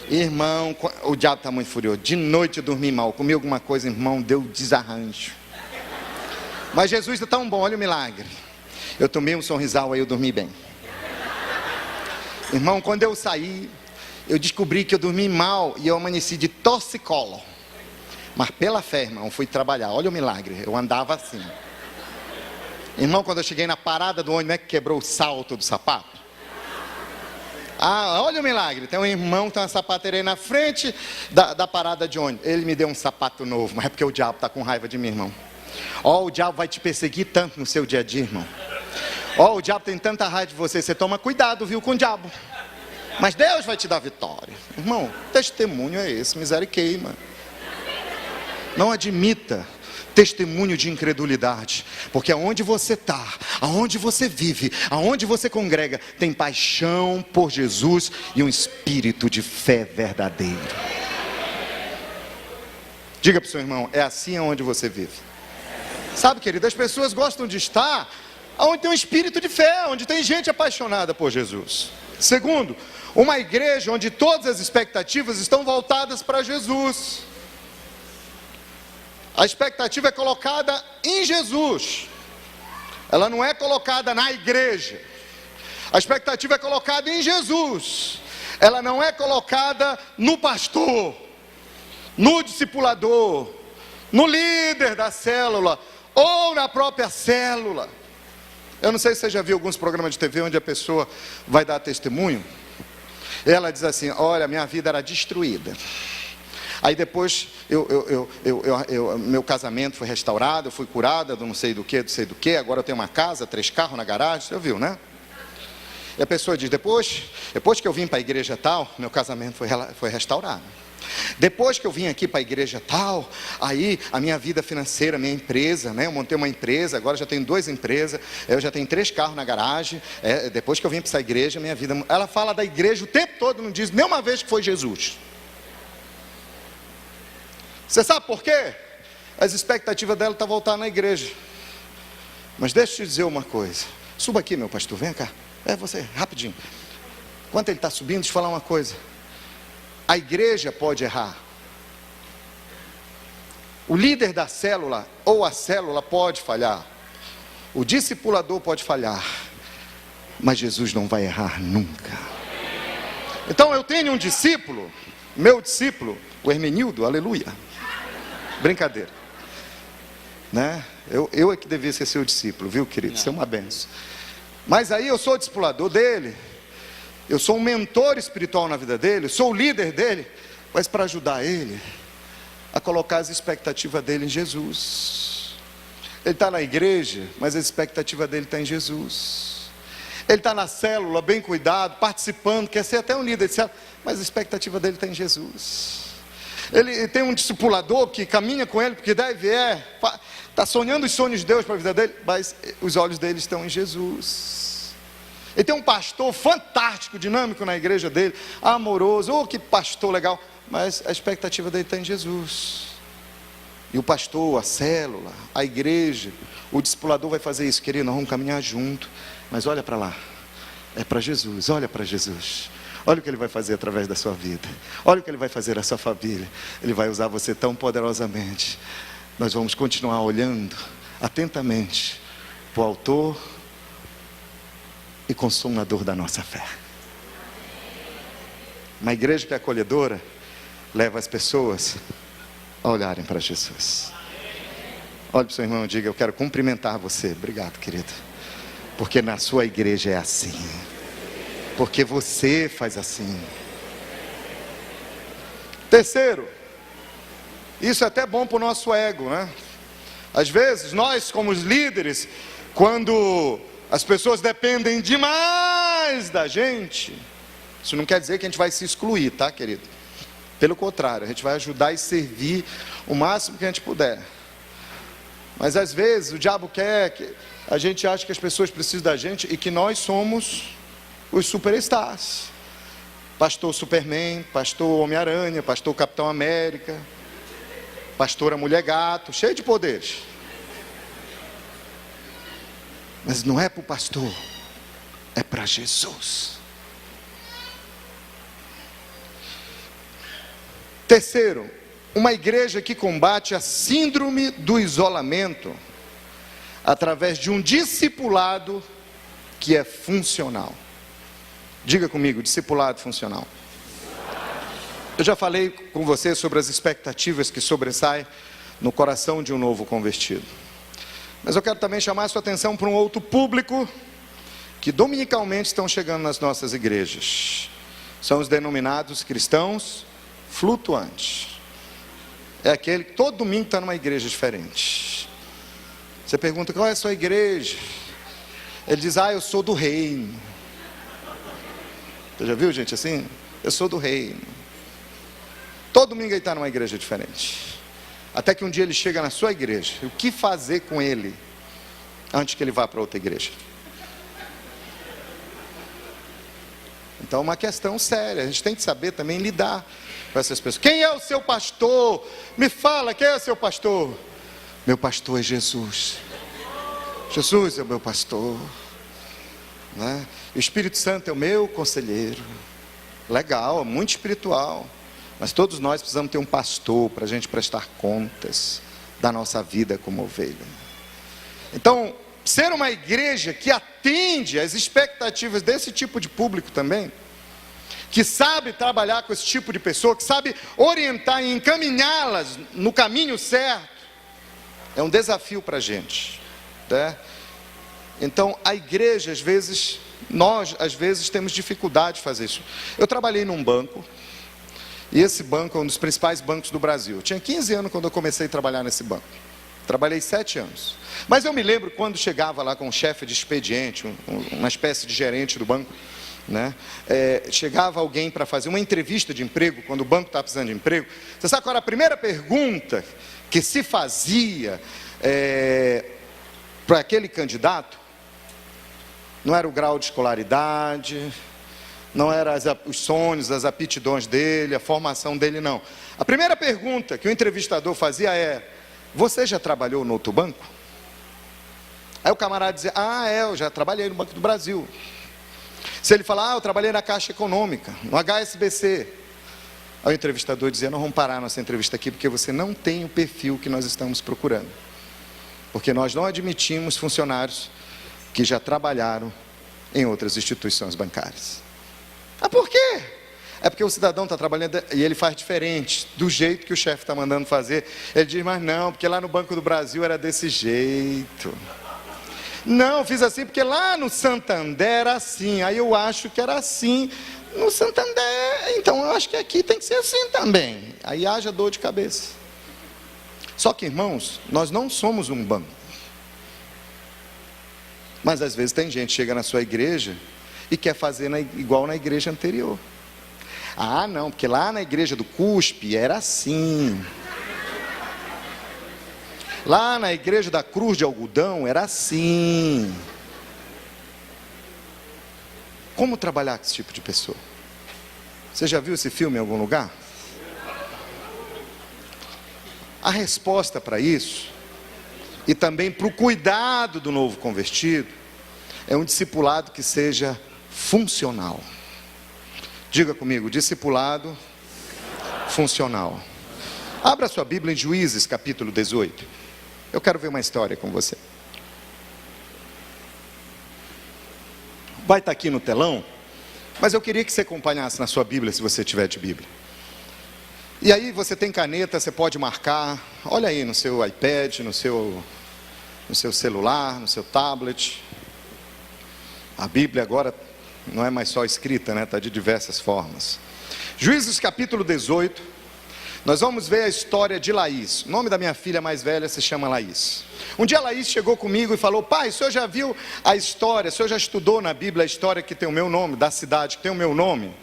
Irmão, o diabo está muito furioso. De noite eu dormi mal, comi alguma coisa, irmão, deu desarranjo. Mas Jesus é tão bom, olha o milagre. Eu tomei um sorrisal, aí eu dormi bem. Irmão, quando eu saí, eu descobri que eu dormi mal e eu amanheci de torcicolo. Mas pela fé, irmão, fui trabalhar. Olha o milagre, eu andava assim. Irmão, quando eu cheguei na parada do ônibus, não é que quebrou o salto do sapato? Ah, olha o milagre. Tem um irmão que tem uma sapateira aí na frente da parada de ônibus. Ele me deu um sapato novo, mas é porque o diabo está com raiva de mim, irmão. Ó, o diabo vai te perseguir tanto no seu dia a dia, irmão. Ó, o diabo tem tanta raiva de você, você toma cuidado, viu, com o diabo. Mas Deus vai te dar vitória. Irmão, testemunho é esse, miséria queima. Não admita testemunho de incredulidade, porque aonde você está, aonde você vive, aonde você congrega, tem paixão por Jesus e um espírito de fé verdadeiro. Diga para o seu irmão: é assim aonde você vive. Sabe, querido, as pessoas gostam de estar onde tem um espírito de fé, onde tem gente apaixonada por Jesus. Segundo, uma igreja onde todas as expectativas estão voltadas para Jesus. A expectativa é colocada em Jesus. Ela não é colocada na igreja. A expectativa é colocada em Jesus. Ela não é colocada no pastor, no discipulador, no líder da célula ou na própria célula. Eu não sei se você já viu alguns programas de TV onde a pessoa vai dar testemunho. Ela diz assim: olha, minha vida era destruída. Aí depois, meu casamento foi restaurado, eu fui curada do não sei do que, agora eu tenho uma casa, 3 carros na garagem, você viu, né? E a pessoa diz: depois que eu vim para a igreja tal, meu casamento foi restaurado. Depois que eu vim aqui para a igreja tal, aí a minha vida financeira, minha empresa, né? Eu montei uma empresa, agora já tenho 2 empresas, eu já tenho 3 carros na garagem, depois que eu vim para essa igreja, minha vida... Ela fala da igreja o tempo todo, não diz nenhuma vez que foi Jesus. Você sabe por quê? As expectativas dela estão voltar na igreja. Mas deixa eu te dizer uma coisa. Suba aqui, meu pastor, vem cá. Você, rapidinho. Enquanto ele está subindo, deixa eu falar uma coisa. A igreja pode errar. O líder da célula ou a célula pode falhar. O discipulador pode falhar. Mas Jesus não vai errar nunca. Então eu tenho um discípulo, meu discípulo, o Hermenildo, aleluia. Brincadeira, né? Eu é que devia ser seu discípulo, viu, querido? Isso é uma benção. Mas aí eu sou o discipulador dele, eu sou um mentor espiritual na vida dele, sou o líder dele, mas para ajudar ele a colocar as expectativas dele em Jesus. Ele está na igreja, mas a expectativa dele está em Jesus. Ele está na célula, bem cuidado, participando, quer ser até um líder de célula, mas a expectativa dele está em Jesus. Ele tem um discipulador que caminha com ele, porque deve está sonhando os sonhos de Deus para a vida dele, mas os olhos dele estão em Jesus. Ele tem um pastor fantástico, dinâmico na igreja dele, amoroso, que pastor legal, mas a expectativa dele está em Jesus. E o pastor, a célula, a igreja, o discipulador vai fazer isso, querido, nós vamos caminhar junto, mas olha para lá, é para Jesus, olha para Jesus. Olha o que Ele vai fazer através da sua vida. Olha o que Ele vai fazer na sua família. Ele vai usar você tão poderosamente. Nós vamos continuar olhando atentamente para o autor e consumador da nossa fé. Uma igreja que é acolhedora leva as pessoas a olharem para Jesus. Olhe para o seu irmão e diga: eu quero cumprimentar você. Obrigado, querido. Porque na sua igreja é assim. Porque você faz assim. Terceiro, isso é até bom para o nosso ego, né? Às vezes nós, como os líderes, quando as pessoas dependem demais da gente, isso não quer dizer que a gente vai se excluir, tá, querido? Pelo contrário, a gente vai ajudar e servir o máximo que a gente puder. Mas às vezes o diabo quer que a gente ache que as pessoas precisam da gente e que nós somos os superstars. Pastor Superman, pastor Homem-Aranha, pastor Capitão América, pastora Mulher Gato, cheio de poderes. Mas não é para o pastor, é para Jesus. Terceiro, uma igreja que combate a síndrome do isolamento através de um discipulado que é funcional. Diga comigo, discipulado funcional. Eu já falei com você sobre as expectativas que sobressaem no coração de um novo convertido. Mas eu quero também chamar a sua atenção para um outro público que dominicalmente estão chegando nas nossas igrejas. São os denominados cristãos flutuantes. É aquele que todo domingo está numa igreja diferente. Você pergunta, qual é a sua igreja? Ele diz, eu sou do reino. Você já viu gente assim? Eu sou do reino. Todo domingo ele está numa igreja diferente. Até que um dia ele chega na sua igreja. E o que fazer com ele antes que ele vá para outra igreja? Então é uma questão séria. A gente tem que saber também lidar com essas pessoas. Quem é o seu pastor? Me fala, quem é o seu pastor? Meu pastor é Jesus. Jesus é o meu pastor, né? O Espírito Santo é o meu conselheiro. Legal, muito espiritual. Mas todos nós precisamos ter um pastor para a gente prestar contas da nossa vida como ovelha. Então, ser uma igreja que atende às expectativas desse tipo de público também, que sabe trabalhar com esse tipo de pessoa, que sabe orientar e encaminhá-las no caminho certo, é um desafio para a gente, né? Então, a igreja, nós às vezes temos dificuldade de fazer isso. Eu trabalhei num banco, e esse banco é um dos principais bancos do Brasil. Eu tinha 15 anos quando eu comecei a trabalhar nesse banco. Trabalhei 7 anos. Mas eu me lembro quando chegava lá com um chefe de expediente, uma espécie de gerente do banco, né? Chegava alguém para fazer uma entrevista de emprego, quando o banco estava precisando de emprego. Você sabe qual era a primeira pergunta que se fazia para aquele candidato? Não era o grau de escolaridade, não eram os sonhos, as aptidões dele, a formação dele, não. A primeira pergunta que o entrevistador fazia é: você já trabalhou no outro banco? Aí o camarada dizia: eu já trabalhei no Banco do Brasil. Se ele falar: eu trabalhei na Caixa Econômica, no HSBC. Aí o entrevistador dizia: não, vamos parar nossa entrevista aqui, porque você não tem o perfil que nós estamos procurando. Porque nós não admitimos funcionários que já trabalharam em outras instituições bancárias. Por quê? É porque o cidadão está trabalhando e ele faz diferente, do jeito que o chefe está mandando fazer. Ele diz: mas não, porque lá no Banco do Brasil era desse jeito. Não, fiz assim porque lá no Santander era assim. Aí eu acho que era assim no Santander, então eu acho que aqui tem que ser assim também. Aí haja dor de cabeça. Só que, irmãos, nós não somos um banco. Mas às vezes tem gente que chega na sua igreja e quer fazer igual na igreja anterior. Não, porque lá na igreja do CUSP era assim. Lá na igreja da Cruz de Algodão era assim. Como trabalhar com esse tipo de pessoa? Você já viu esse filme em algum lugar? A resposta para isso, e também para o cuidado do novo convertido, é um discipulado que seja funcional. Diga comigo, discipulado funcional. Abra sua Bíblia em Juízes, capítulo 18. Eu quero ver uma história com você. Vai estar aqui no telão, mas eu queria que você acompanhasse na sua Bíblia, se você tiver de Bíblia. E aí você tem caneta, você pode marcar. Olha aí no seu iPad, no seu celular, no seu tablet. A Bíblia agora não é mais só escrita, né? Está de diversas formas. Juízes capítulo 18. Nós vamos ver a história de Laís. O nome da minha filha mais velha se chama Laís. Um dia Laís chegou comigo e falou: pai, o senhor já viu a história, o senhor já estudou na Bíblia a história que tem o meu nome, da cidade que tem o meu nome?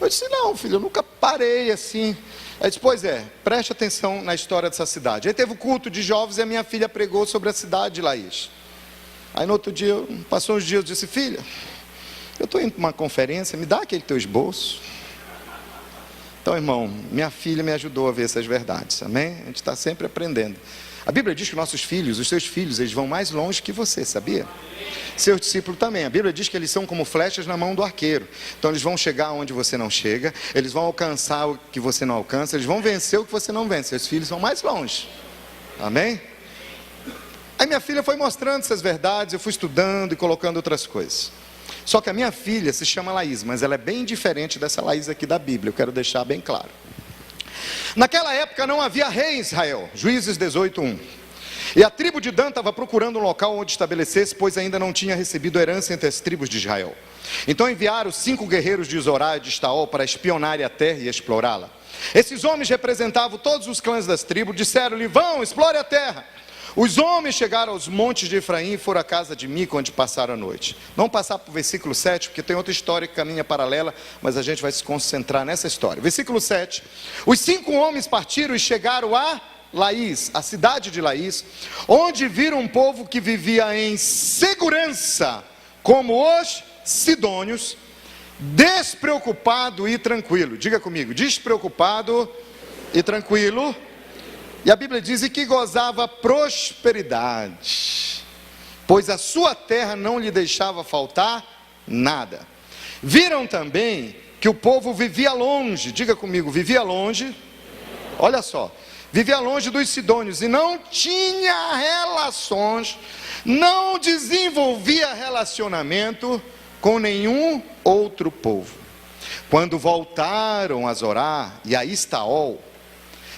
Eu disse, não, filho, eu nunca parei assim. Ela disse, pois é, preste atenção na história dessa cidade. Aí teve o culto de jovens e a minha filha pregou sobre a cidade de Laís. Aí no outro dia, passou uns dias, eu disse, filha, eu estou indo para uma conferência, me dá aquele teu esboço. Então, irmão, minha filha me ajudou a ver essas verdades, amém? A gente está sempre aprendendo. A Bíblia diz que nossos filhos, os seus filhos, eles vão mais longe que você, sabia? Seus discípulos também. A Bíblia diz que eles são como flechas na mão do arqueiro. Então eles vão chegar onde você não chega, eles vão alcançar o que você não alcança, eles vão vencer o que você não vence. Seus filhos vão mais longe. Amém? Aí minha filha foi mostrando essas verdades, eu fui estudando e colocando outras coisas. Só que a minha filha se chama Laís, mas ela é bem diferente dessa Laís aqui da Bíblia, eu quero deixar bem claro. Naquela época não havia rei em Israel, Juízes 18:1. E a tribo de Dan estava procurando um local onde estabelecesse, pois ainda não tinha recebido herança entre as tribos de Israel. Então enviaram 5 guerreiros de Zorá e de Estaol para espionarem a terra e explorá-la. Esses homens representavam todos os clãs das tribos, disseram-lhe, vão, explore a terra. Os homens chegaram aos montes de Efraim e foram à casa de Mica, onde passaram a noite. Vamos passar para o versículo 7, porque tem outra história que caminha paralela, mas a gente vai se concentrar nessa história. Versículo 7. Os 5 homens partiram e chegaram a Laís, a cidade de Laís, onde viram um povo que vivia em segurança, como os sidônios, despreocupado e tranquilo. Diga comigo, despreocupado e tranquilo. E a Bíblia diz que gozava prosperidade, pois a sua terra não lhe deixava faltar nada. Viram também que o povo vivia longe, diga comigo, vivia longe, olha só, vivia longe dos sidônios e não tinha relações, não desenvolvia relacionamento com nenhum outro povo. Quando voltaram a Zorá e a Estaol,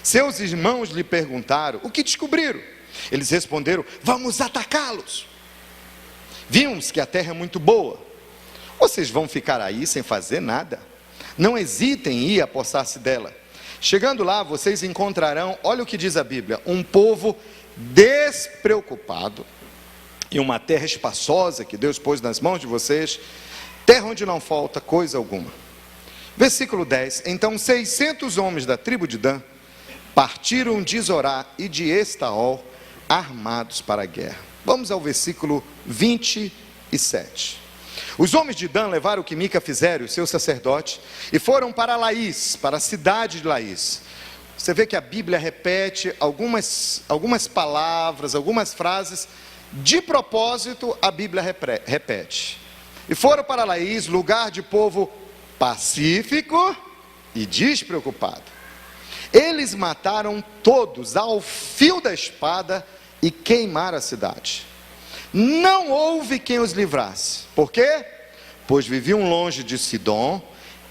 seus irmãos lhe perguntaram, o que descobriram? Eles responderam, vamos atacá-los. Vimos que a terra é muito boa. Vocês vão ficar aí sem fazer nada? Não hesitem em ir apossar-se dela. Chegando lá, vocês encontrarão, olha o que diz a Bíblia, um povo despreocupado e uma terra espaçosa que Deus pôs nas mãos de vocês, terra onde não falta coisa alguma. Versículo 10, então 600 homens da tribo de Dan partiram de Zorá e de Estaol, armados para a guerra. Vamos ao versículo 27. Os homens de Dan levaram o que Mica fizera, o seu sacerdote, e foram para Laís, para a cidade de Laís. Você vê que a Bíblia repete algumas palavras, algumas frases, de propósito a Bíblia repete. E foram para Laís, lugar de povo pacífico e despreocupado. Eles mataram todos ao fio da espada e queimaram a cidade. Não houve quem os livrasse. Por quê? Pois viviam longe de Sidom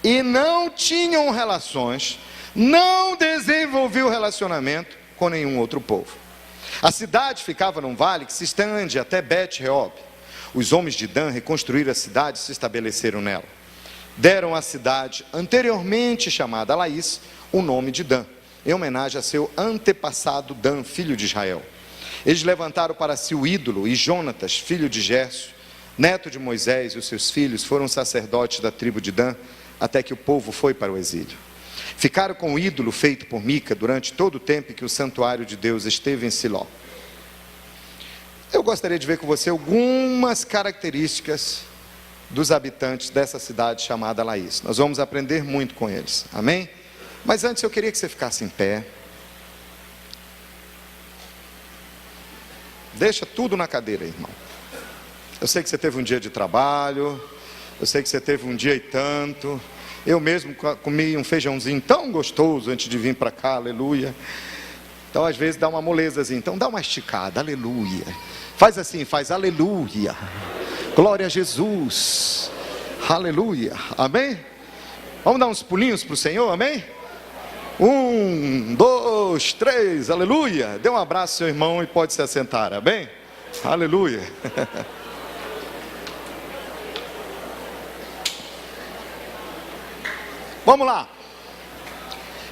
e não tinham relações, não desenvolviam relacionamento com nenhum outro povo. A cidade ficava num vale que se estende até Bet-Reob. Os homens de Dan reconstruíram a cidade e se estabeleceram nela. Deram à cidade, anteriormente chamada Laís, o nome de Dan, em homenagem a seu antepassado Dan, filho de Israel. Eles levantaram para si o ídolo, e Jonatas, filho de Gerso, neto de Moisés, e os seus filhos foram sacerdotes da tribo de Dan, até que o povo foi para o exílio. Ficaram com o ídolo feito por Mica durante todo o tempo que o santuário de Deus esteve em Siló. Eu gostaria de ver com você algumas características dos habitantes dessa cidade chamada Laís. Nós vamos aprender muito com eles, amém? Mas antes eu queria que você ficasse em pé. Deixa tudo na cadeira, irmão. Eu sei que você teve um dia de trabalho, eu sei que você teve um dia e tanto. Eu mesmo comi um feijãozinho tão gostoso antes de vir para cá, aleluia. Então às vezes dá uma molezazinha, então dá uma esticada, aleluia. Faz assim, faz aleluia. Glória a Jesus, aleluia, amém? Vamos dar uns pulinhos para o Senhor, amém? 1, 2, 3, aleluia. Dê um abraço ao seu irmão e pode se assentar, amém? Aleluia. Vamos lá.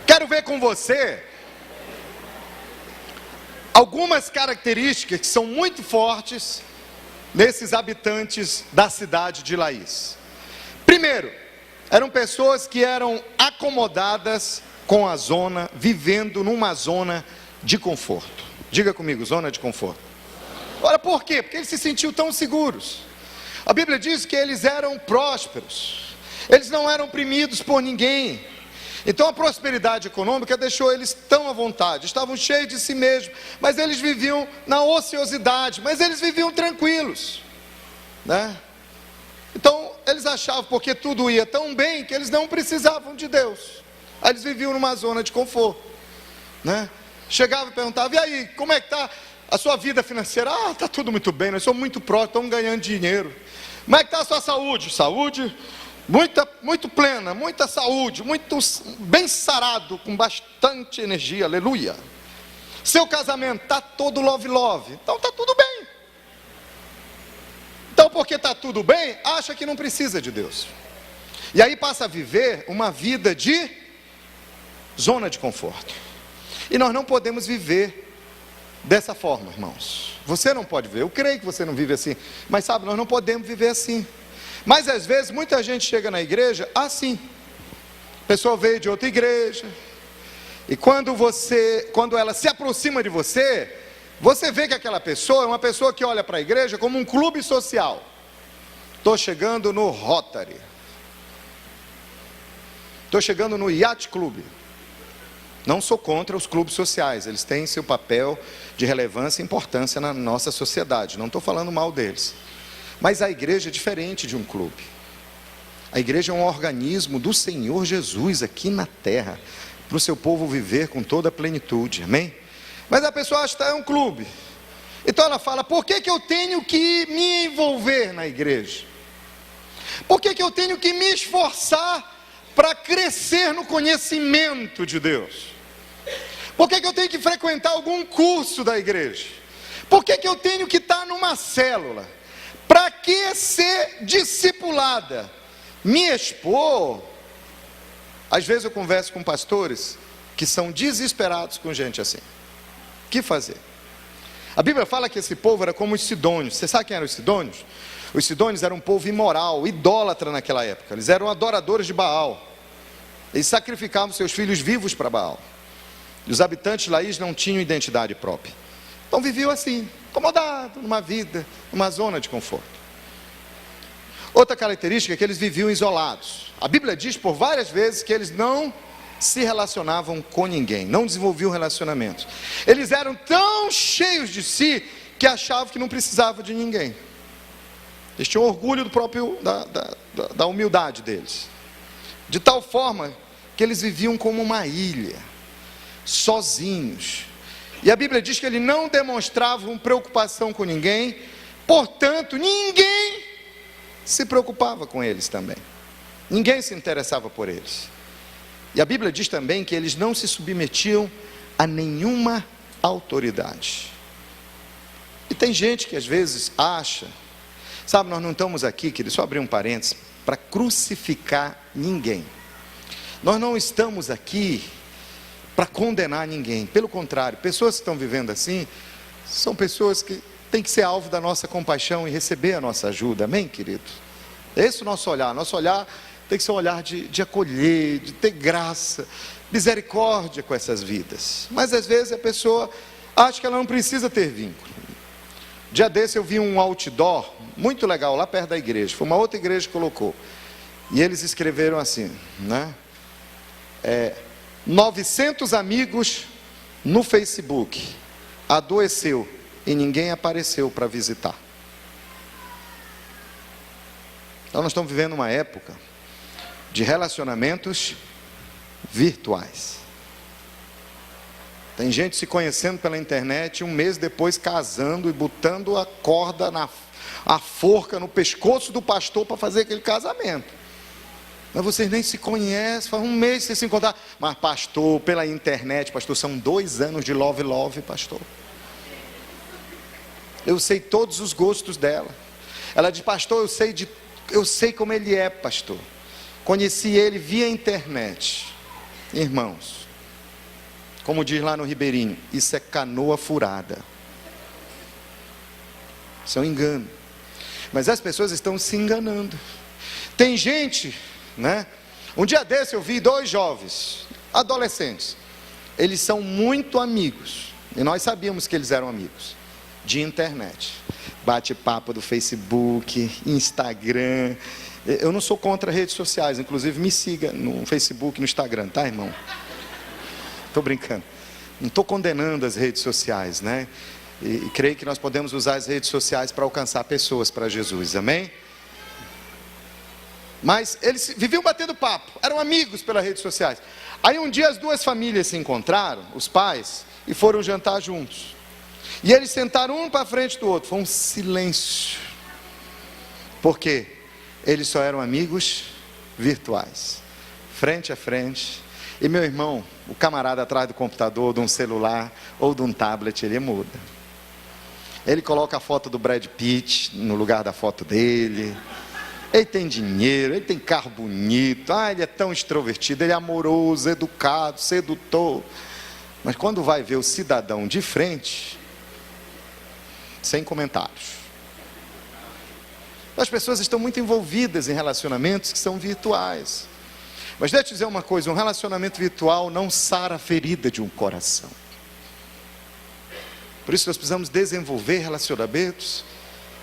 Quero ver com você algumas características que são muito fortes nesses habitantes da cidade de Laís. Primeiro, Eram pessoas que eram acomodadas com a zona, vivendo numa zona de conforto. Diga comigo, zona de conforto. Ora, por quê? Porque eles se sentiam tão seguros. A Bíblia diz que eles eram prósperos, eles não eram oprimidos por ninguém. Então a prosperidade econômica deixou eles tão à vontade, estavam cheios de si mesmos, mas eles viviam na ociosidade, mas eles viviam tranquilos, né? Então eles achavam, porque tudo ia tão bem, que eles não precisavam de Deus. Aí eles viviam numa zona de conforto, né? Chegava e perguntava, e aí, como é que está a sua vida financeira? Ah, está tudo muito bem, nós somos muito próximos, estamos ganhando dinheiro. Como é que está a sua saúde? Saúde muito plena, muita saúde, muito bem sarado, com bastante energia, aleluia. Seu casamento está todo love, então está tudo bem. Então, porque está tudo bem, acha que não precisa de Deus. E aí passa a viver uma vida de zona de conforto. E nós não podemos viver dessa forma, irmãos. Você não pode viver, eu creio que você não vive assim, mas sabe, nós não podemos viver assim. Mas às vezes muita gente chega na igreja assim. A pessoa veio de outra igreja, e quando ela se aproxima de você, você vê que aquela pessoa é uma pessoa que olha para a igreja como um clube social. Estou chegando no Rotary, estou chegando no Yacht Club. Não sou contra os clubes sociais, eles têm seu papel de relevância e importância na nossa sociedade, não estou falando mal deles. Mas a igreja é diferente de um clube. A igreja é um organismo do Senhor Jesus aqui na terra, para o seu povo viver com toda a plenitude, amém? Mas a pessoa acha que é um clube. Então ela fala, por que eu tenho que me envolver na igreja? Por que eu tenho que me esforçar para crescer no conhecimento de Deus? Por que eu tenho que frequentar algum curso da igreja? Por que eu tenho que estar numa célula? Para que ser discipulada? Me expor? Às vezes eu converso com pastores que são desesperados com gente assim. O que fazer? A Bíblia fala que esse povo era como os sidônios. Você sabe quem eram os sidônios? Os sidônios eram um povo imoral, idólatra naquela época. Eles eram adoradores de Baal. Eles sacrificavam seus filhos vivos para Baal. E os habitantes lá não tinham identidade própria. Então viviam assim, acomodado, numa vida, numa zona de conforto. Outra característica é que eles viviam isolados. A Bíblia diz por várias vezes que eles não se relacionavam com ninguém, não desenvolviam relacionamentos. Eles eram tão cheios de si que achavam que não precisavam de ninguém. Eles tinham orgulho da humildade deles. De tal forma que eles viviam como uma ilha, sozinhos. E a Bíblia diz que eles não demonstravam preocupação com ninguém, portanto, ninguém se preocupava com eles também. Ninguém se interessava por eles. E a Bíblia diz também que eles não se submetiam a nenhuma autoridade. E tem gente que às vezes acha, sabe, nós não estamos aqui, querido, só abrir um parênteses, para crucificar ninguém. Nós não estamos aqui para condenar ninguém. Pelo contrário, pessoas que estão vivendo assim, são pessoas que têm que ser alvo da nossa compaixão e receber a nossa ajuda. Amém, querido? Esse é o nosso olhar. Nosso olhar tem que ser um olhar de acolher, de ter graça, misericórdia com essas vidas. Mas às vezes a pessoa acha que ela não precisa ter vínculo. Dia desse eu vi um outdoor muito legal lá perto da igreja. Foi uma outra igreja que colocou. E eles escreveram assim, né? 900 amigos no Facebook. Adoeceu e ninguém apareceu para visitar. Então nós estamos vivendo uma época de relacionamentos virtuais. Tem gente se conhecendo pela internet, um mês depois casando e botando a corda, a forca no pescoço do pastor para fazer aquele casamento. Mas vocês nem se conhecem, faz um mês que vocês se encontraram. Mas pastor, pela internet, pastor, são 2 anos de love, pastor. Eu sei todos os gostos dela. Ela diz, pastor, eu sei como ele é, pastor. Conheci ele via internet. Irmãos, como diz lá no Ribeirinho, isso é canoa furada. Isso é um engano. Mas as pessoas estão se enganando. Tem gente né? Um dia desse eu vi 2 jovens, adolescentes. Eles são muito amigos, e nós sabíamos que eles eram amigos, de internet. Bate-papo do Facebook, Instagram. Eu não sou contra redes sociais, inclusive me siga no Facebook, no Instagram, tá, irmão? Estou brincando. Não estou condenando as redes sociais, né? E creio que nós podemos usar as redes sociais para alcançar pessoas para Jesus, amém? Mas eles viviam batendo papo, eram amigos pelas redes sociais. Aí um dia as 2 famílias se encontraram, os pais, e foram jantar juntos. E eles sentaram um para frente do outro, foi um silêncio. Por quê? Eles só eram amigos virtuais, frente a frente. E meu irmão, o camarada atrás do computador, de um celular ou de um tablet, ele muda. Ele coloca a foto do Brad Pitt no lugar da foto dele. Ele tem dinheiro, ele tem carro bonito, ele é tão extrovertido, ele é amoroso, educado, sedutor. Mas quando vai ver o cidadão de frente, sem comentários. As pessoas estão muito envolvidas em relacionamentos que são virtuais. Mas deixa eu te dizer uma coisa, um relacionamento virtual não sara a ferida de um coração. Por isso nós precisamos desenvolver relacionamentos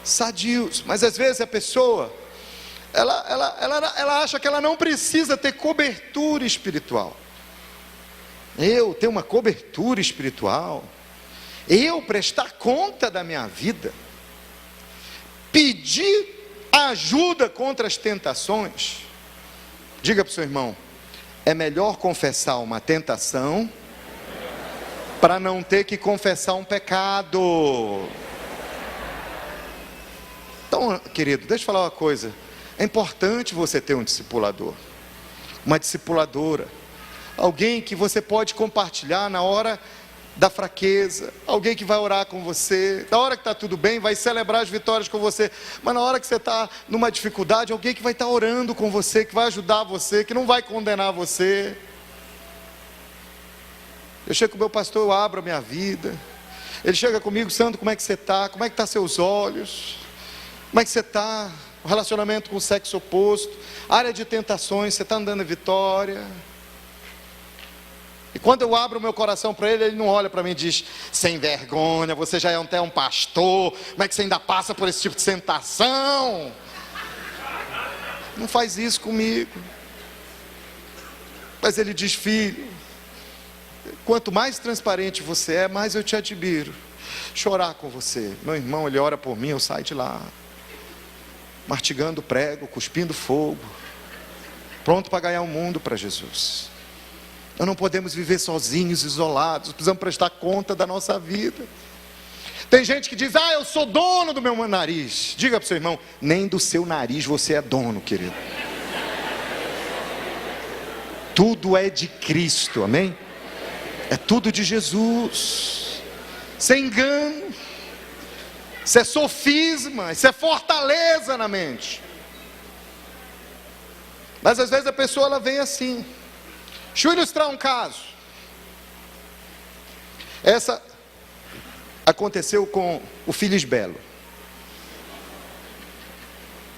sadios. Mas às vezes a pessoa, ela acha que ela não precisa ter cobertura espiritual. Eu ter uma cobertura espiritual, eu prestar conta da minha vida, pedir ajuda contra as tentações. Diga para o seu irmão, é melhor confessar uma tentação para não ter que confessar um pecado. Então, querido, deixa eu falar uma coisa. É importante você ter um discipulador, uma discipuladora, alguém que você pode compartilhar na hora da fraqueza, alguém que vai orar com você, na hora que está tudo bem, vai celebrar as vitórias com você, mas na hora que você está numa dificuldade, alguém que vai estar orando com você, que vai ajudar você, que não vai condenar você. Eu chego com o meu pastor, eu abro a minha vida, ele chega comigo, Sandro, como é que você está? Como é que estão seus olhos? Como é que você está? O relacionamento com o sexo oposto, área de tentações, você está andando em vitória? E quando eu abro o meu coração para ele, ele não olha para mim e diz, sem vergonha, você já é até um pastor, como é que você ainda passa por esse tipo de tentação? Não faz isso comigo. Mas ele diz, filho, quanto mais transparente você é, mais eu te admiro. Chorar com você. Meu irmão, ele ora por mim, eu saio de lá, mastigando prego, cuspindo fogo, pronto para ganhar o mundo para Jesus. Nós não podemos viver sozinhos, isolados, precisamos prestar conta da nossa vida. Tem gente que diz, eu sou dono do meu nariz. Diga para o seu irmão, nem do seu nariz você é dono, querido. Tudo é de Cristo, amém? É tudo de Jesus. Sem engano. Isso é sofisma, isso é fortaleza na mente. Mas às vezes a pessoa ela vem assim. Deixa eu ilustrar um caso. Essa aconteceu com o Felisbelo.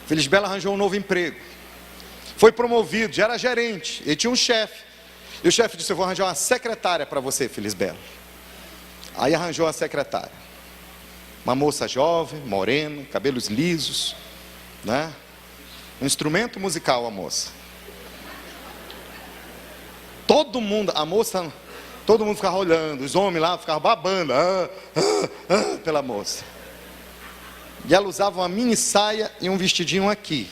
Felisbelo arranjou um novo emprego. Foi promovido, já era gerente. Ele tinha um chefe. E o chefe disse, eu vou arranjar uma secretária para você, Felisbelo. Aí arranjou uma secretária. Uma moça jovem, morena, cabelos lisos, né? Um instrumento musical a moça. Todo mundo, a moça, todo mundo ficava olhando, os homens lá ficavam babando pela moça. E ela usava uma mini saia e um vestidinho aqui.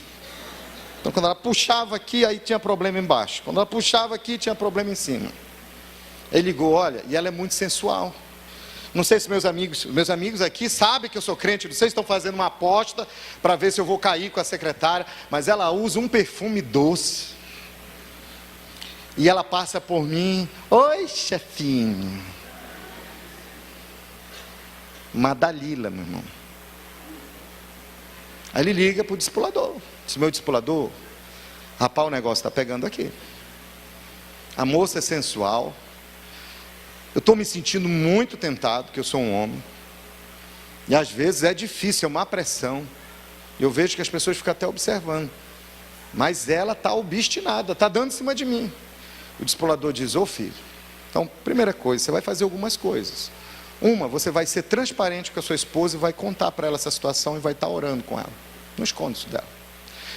Então quando ela puxava aqui, aí tinha problema embaixo. Quando ela puxava aqui, tinha problema em cima. Ele ligou, olha, e ela é muito sensual. Não sei se meus amigos aqui sabem que eu sou crente, não sei se estão fazendo uma aposta para ver se eu vou cair com a secretária, mas ela usa um perfume doce. E ela passa por mim, oi chefinho. Uma Dalila, meu irmão. Aí ele liga para o discipulador. Diz, meu discipulador, rapaz, o negócio está pegando aqui. A moça é sensual. Eu estou me sentindo muito tentado, porque eu sou um homem. E às vezes é difícil, é uma pressão. Eu vejo que as pessoas ficam até observando. mas ela está obstinada, está dando em cima de mim. O discipulador diz: ô filho, então, primeira coisa, você vai fazer algumas coisas. Uma, você vai ser transparente com a sua esposa e vai contar para ela essa situação e vai estar orando com ela. Não esconde isso dela.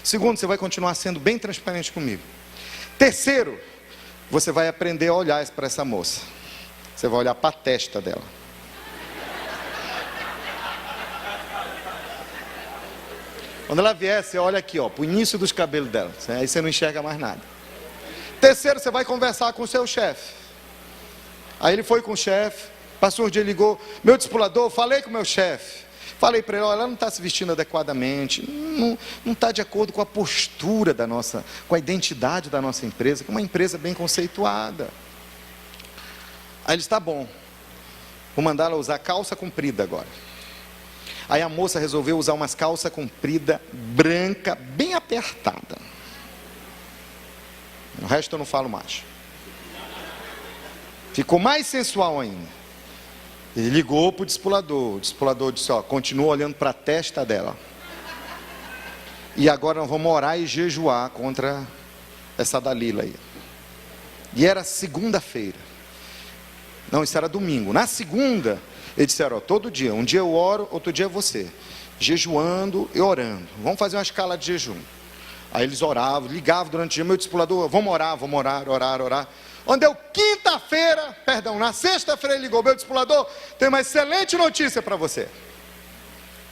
Segundo, você vai continuar sendo bem transparente comigo. Terceiro, você vai aprender a olhar para essa moça. Você vai olhar para a testa dela. Quando ela vier, você olha aqui, ó, para o início dos cabelos dela. Aí você não enxerga mais nada. Terceiro, você vai conversar com o seu chefe. Aí ele foi com o chefe. Passou um dia, ligou: meu discipulador, falei com o meu chefe. Falei para ele: olha, ela não está se vestindo adequadamente. Não está de acordo com a postura da nossa, com a identidade da nossa empresa, que é uma empresa bem conceituada. Aí ele disse: tá bom, vou mandar ela usar calça comprida agora. Aí a moça resolveu usar umas calças compridas, branca, bem apertada. O resto eu não falo mais. Ficou mais sensual ainda. Ele ligou para o discipulador disse: ó, continua olhando para a testa dela. E agora nós vamos orar e jejuar contra essa Dalila aí. E era segunda-feira. Não, isso era domingo. Na segunda, eles disseram: ó, todo dia, um dia eu oro, outro dia é você. Jejuando e orando. Vamos fazer uma escala de jejum. Aí eles oravam, ligavam durante o dia: meu discipulador, vamos orar, orar. Quando deu na sexta-feira ele ligou: meu discipulador, tem uma excelente notícia para você.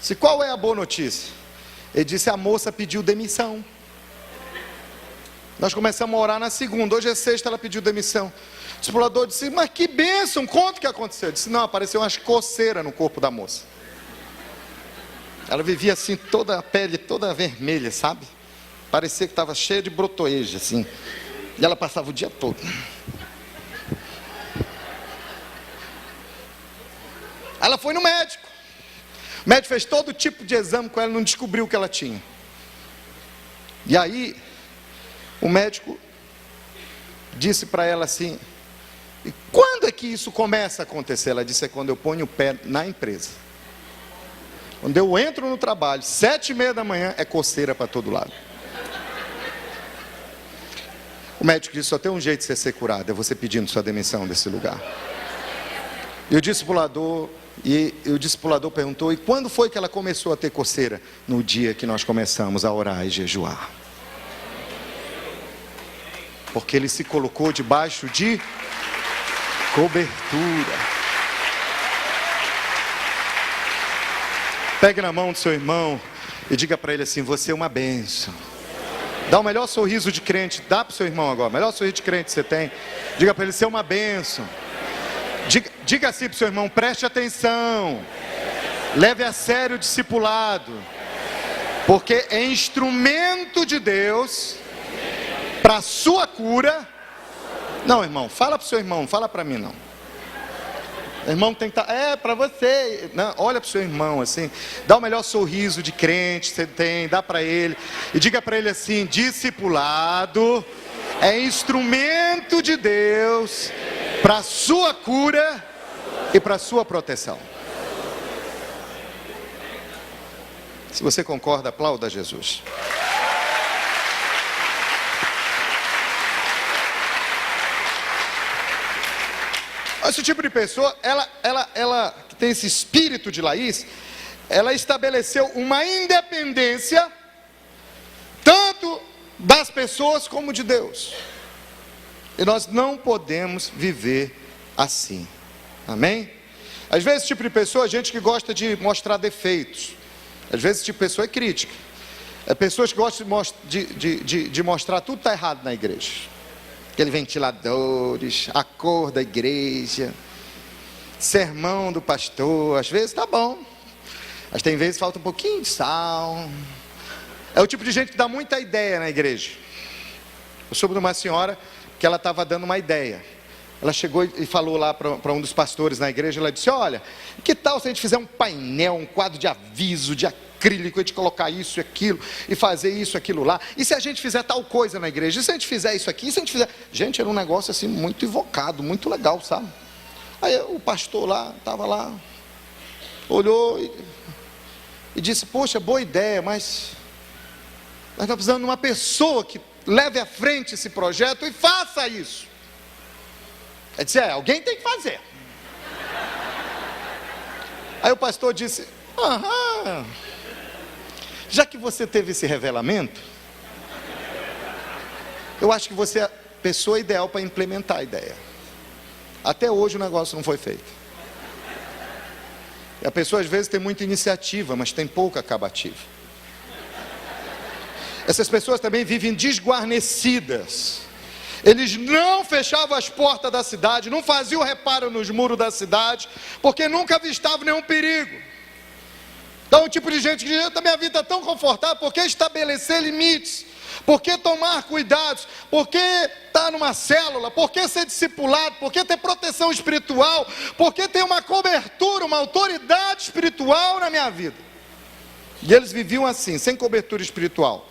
Disse: qual é a boa notícia? Ele disse: a moça pediu demissão. Nós começamos a orar na segunda, hoje é sexta, ela pediu demissão. O discipulador disse: mas que bênção, conta o que aconteceu. Ele disse: não, apareceu umas coceiras no corpo da moça. Ela vivia assim, toda a pele toda vermelha, sabe? Parecia que estava cheia de brotoeja, assim. E ela passava o dia todo. Ela foi no médico. O médico fez todo tipo de exame com ela, não descobriu o que ela tinha. E aí, o médico disse para ela assim: e quando é que isso começa a acontecer? Ela disse: é quando eu ponho o pé na empresa. Quando eu entro no trabalho, 7h30 da manhã, é coceira para todo lado. O médico disse: só tem um jeito de você ser curado, é você pedindo sua demissão desse lugar. E o discipulador perguntou: e quando foi que ela começou a ter coceira? No dia que nós começamos a orar e jejuar. Porque ele se colocou debaixo de cobertura. Pegue na mão do seu irmão e diga para ele assim: você é uma bênção. Dá o melhor sorriso de crente. Dá para o seu irmão agora, o melhor sorriso de crente que você tem. Diga para ele: você é uma bênção. Diga assim para o seu irmão: preste atenção. Leve a sério o discipulado. Porque é instrumento de Deus para a sua cura. Não, irmão, fala para o seu irmão, não fala para mim não. O irmão tem que estar, para você. Não, olha para o seu irmão assim, dá o melhor sorriso de crente que você tem, dá para ele. E diga para ele assim: discipulado é instrumento de Deus para a sua cura e para a sua proteção. Se você concorda, aplauda Jesus. Esse tipo de pessoa, ela que tem esse espírito de Laís, ela estabeleceu uma independência, tanto das pessoas como de Deus. E nós não podemos viver assim. Amém? Às vezes esse tipo de pessoa é gente que gosta de mostrar defeitos. Às vezes esse tipo de pessoa é crítica. É pessoas que gostam de mostrar tudo está errado na igreja. Aqueles ventiladores, a cor da igreja, sermão do pastor, às vezes está bom, mas tem vezes falta um pouquinho de sal. É o tipo de gente que dá muita ideia na igreja. Eu soube de uma senhora que ela estava dando uma ideia. Ela chegou e falou lá para um dos pastores na igreja. Ela disse: olha, que tal se a gente fizer um painel, um quadro de aviso, de acrílico, a gente colocar isso e aquilo, e fazer isso, aquilo lá, e se a gente fizer tal coisa na igreja, e se a gente fizer isso aqui, e se a gente fizer... Gente, era um negócio assim, muito invocado, muito legal, sabe? Aí o pastor lá, estava lá, olhou e disse: poxa, boa ideia, mas Nós estamos precisando de uma pessoa que leve à frente esse projeto e faça isso. Ele disse, alguém tem que fazer. Aí o pastor disse, já que você teve esse revelamento, eu acho que você é a pessoa ideal para implementar a ideia. Até hoje o negócio não foi feito. E a pessoa às vezes tem muita iniciativa, mas tem pouca acabativa. Essas pessoas também vivem desguarnecidas. Eles não fechavam as portas da cidade, não faziam reparo nos muros da cidade, porque nunca avistavam nenhum perigo. Então o tipo de gente que diz, a minha vida é tão confortável, por que estabelecer limites? Por que tomar cuidados? Por que estar numa célula? Por que ser discipulado? Por que ter proteção espiritual? Por que ter uma cobertura, uma autoridade espiritual na minha vida? E eles viviam assim, sem cobertura espiritual.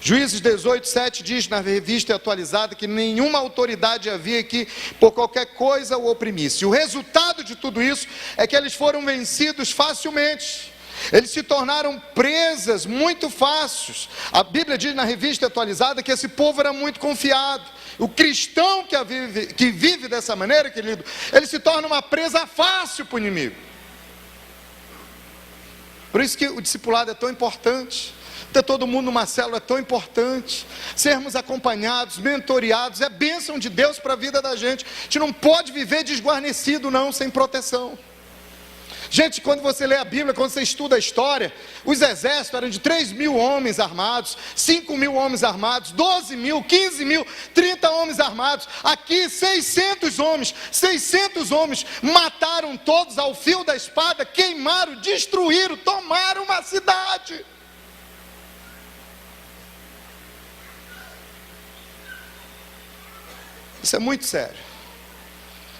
Juízes 18:7 diz na revista atualizada que nenhuma autoridade havia que por qualquer coisa o oprimisse. O resultado de tudo isso é que eles foram vencidos facilmente. Eles se tornaram presas muito fáceis. A Bíblia diz na revista atualizada que esse povo era muito confiado. O cristão que vive dessa maneira, querido, ele se torna uma presa fácil para o inimigo. Por isso que o discipulado é tão importante. Ter todo mundo numa célula é tão importante. Sermos acompanhados, mentoreados, é bênção de Deus para a vida da gente. A gente não pode viver desguarnecido não, sem proteção. Gente, quando você lê a Bíblia, quando você estuda a história, os exércitos eram de 3.000 homens armados, 5.000 homens armados, 12.000, 15.000, 30 homens armados. Aqui 600 homens mataram todos ao fio da espada, queimaram, destruíram, tomaram uma cidade. Isso é muito sério.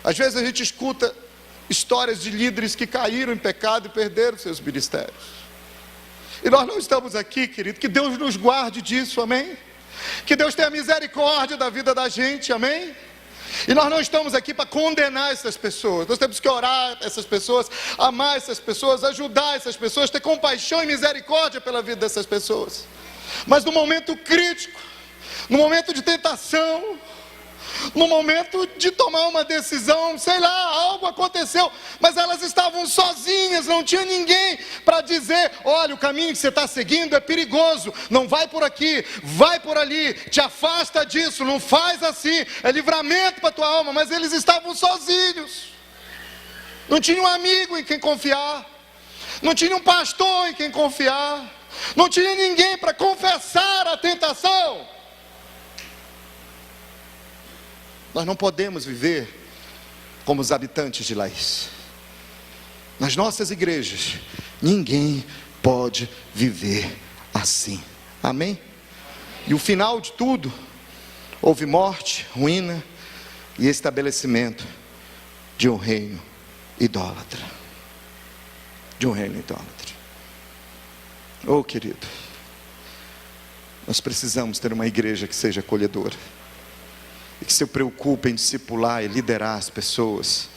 Às vezes a gente escuta histórias de líderes que caíram em pecado e perderam seus ministérios. E nós não estamos aqui, querido, que Deus nos guarde disso, amém? Que Deus tenha misericórdia da vida da gente, amém? E nós não estamos aqui para condenar essas pessoas. Nós temos que orar essas pessoas, amar essas pessoas, ajudar essas pessoas, ter compaixão e misericórdia pela vida dessas pessoas. Mas no momento crítico, no momento de tentação, no momento de tomar uma decisão, sei lá, algo aconteceu, mas elas estavam sozinhas, não tinha ninguém para dizer, olha, o caminho que você está seguindo é perigoso, não vai por aqui, vai por ali, te afasta disso, não faz assim, é livramento para a tua alma. Mas eles estavam sozinhos, não tinha um amigo em quem confiar, não tinha um pastor em quem confiar, não tinha ninguém para confessar a tentação. Nós não podemos viver como os habitantes de Laís. Nas nossas igrejas, ninguém pode viver assim. Amém? E o final de tudo, houve morte, ruína e estabelecimento de um reino idólatra. De um reino idólatra. Oh, querido, nós precisamos ter uma igreja que seja acolhedora. E que se preocupe em discipular e liderar as pessoas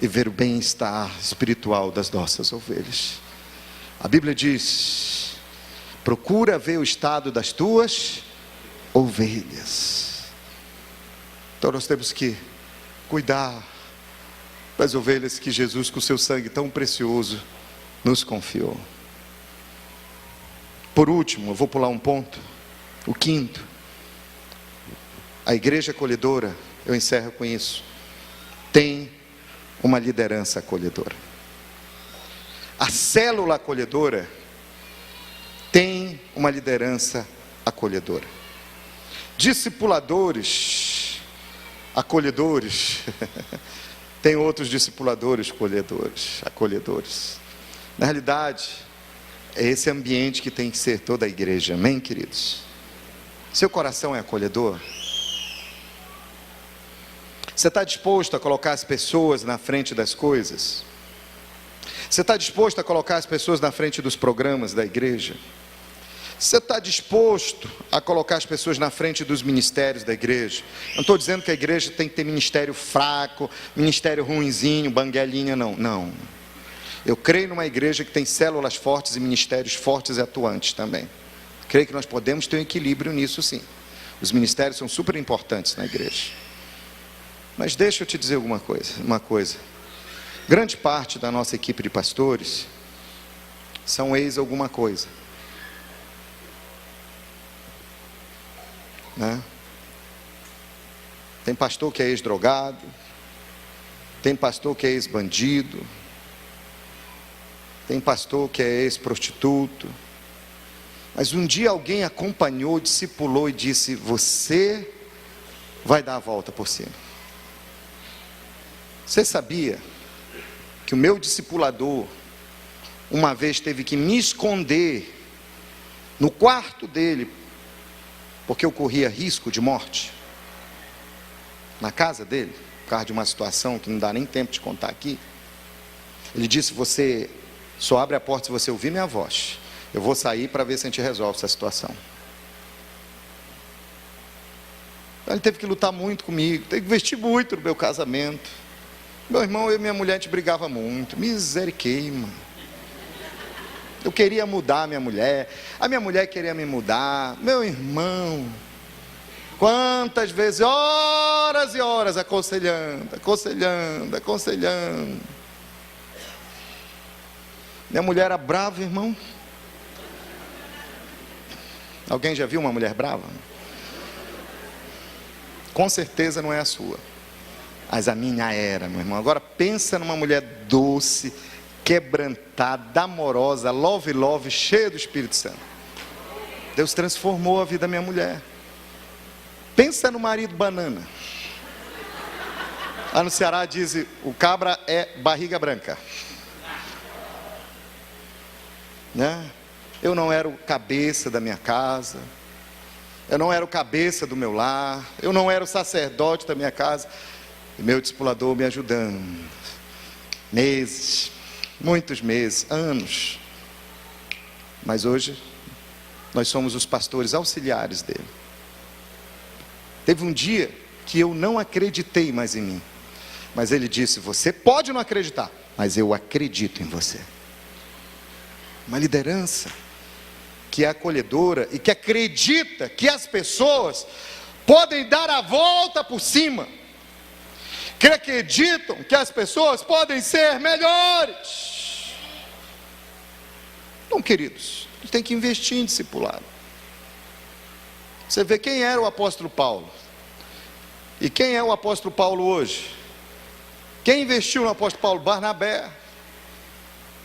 e ver o bem-estar espiritual das nossas ovelhas. A Bíblia diz, procura ver o estado das tuas ovelhas. Então nós temos que cuidar das ovelhas que Jesus, com o seu sangue tão precioso, nos confiou. Por último, eu vou pular um ponto, o quinto. A igreja acolhedora, eu encerro com isso, tem uma liderança acolhedora. A célula acolhedora tem uma liderança acolhedora. Discipuladores acolhedores tem outros discipuladores acolhedores. Na realidade, é esse ambiente que tem que ser toda a igreja, amém, queridos? Seu coração é acolhedor? Você está disposto a colocar as pessoas na frente das coisas? Você está disposto a colocar as pessoas na frente dos programas da igreja? Você está disposto a colocar as pessoas na frente dos ministérios da igreja? Não estou dizendo que a igreja tem que ter ministério fraco, ministério ruinzinho, banguelinha, não. Não. Eu creio numa igreja que tem células fortes e ministérios fortes e atuantes também. Creio que nós podemos ter um equilíbrio nisso, sim. Os ministérios são super importantes na igreja. Mas deixa eu te dizer uma coisa. Grande parte da nossa equipe de pastores são ex-alguma coisa. Né? Tem pastor que é ex-drogado, tem pastor que é ex-bandido, tem pastor que é ex-prostituto. Mas um dia alguém acompanhou, discipulou e disse: você vai dar a volta por cima. Você sabia que o meu discipulador uma vez teve que me esconder no quarto dele, porque eu corria risco de morte? Na casa dele, por causa de uma situação que não dá nem tempo de contar aqui. Ele disse: você só abre a porta se você ouvir minha voz. Eu vou sair para ver se a gente resolve essa situação. Ele teve que lutar muito comigo, teve que investir muito no meu casamento. Meu irmão, eu e minha mulher, a gente brigava muito. Misericórdia. Eu queria mudar a minha mulher queria me mudar. Meu irmão, quantas vezes, horas e horas aconselhando. Minha mulher era brava, irmão. Alguém já viu uma mulher brava? Com certeza não é a sua, mas a minha era, meu irmão. Agora pensa numa mulher doce, quebrantada, amorosa, love, cheia do Espírito Santo. Deus transformou a vida da minha mulher. Pensa no marido banana. Lá no Ceará dizem: o cabra é barriga branca, né? Eu não era o cabeça da minha casa, eu não era o cabeça do meu lar, eu não era o sacerdote da minha casa. E meu discipulador me ajudando, meses, muitos meses, anos. Mas hoje, nós somos os pastores auxiliares dele. Teve um dia que eu não acreditei mais em mim, mas ele disse: você pode não acreditar, mas eu acredito em você. Uma liderança que é acolhedora e que acredita que as pessoas podem dar a volta por cima, que acreditam que as pessoas podem ser melhores. Então, queridos, a gente tem que investir em discipulado. Você vê quem era o apóstolo Paulo e quem é o apóstolo Paulo hoje. Quem investiu no apóstolo Paulo? Barnabé.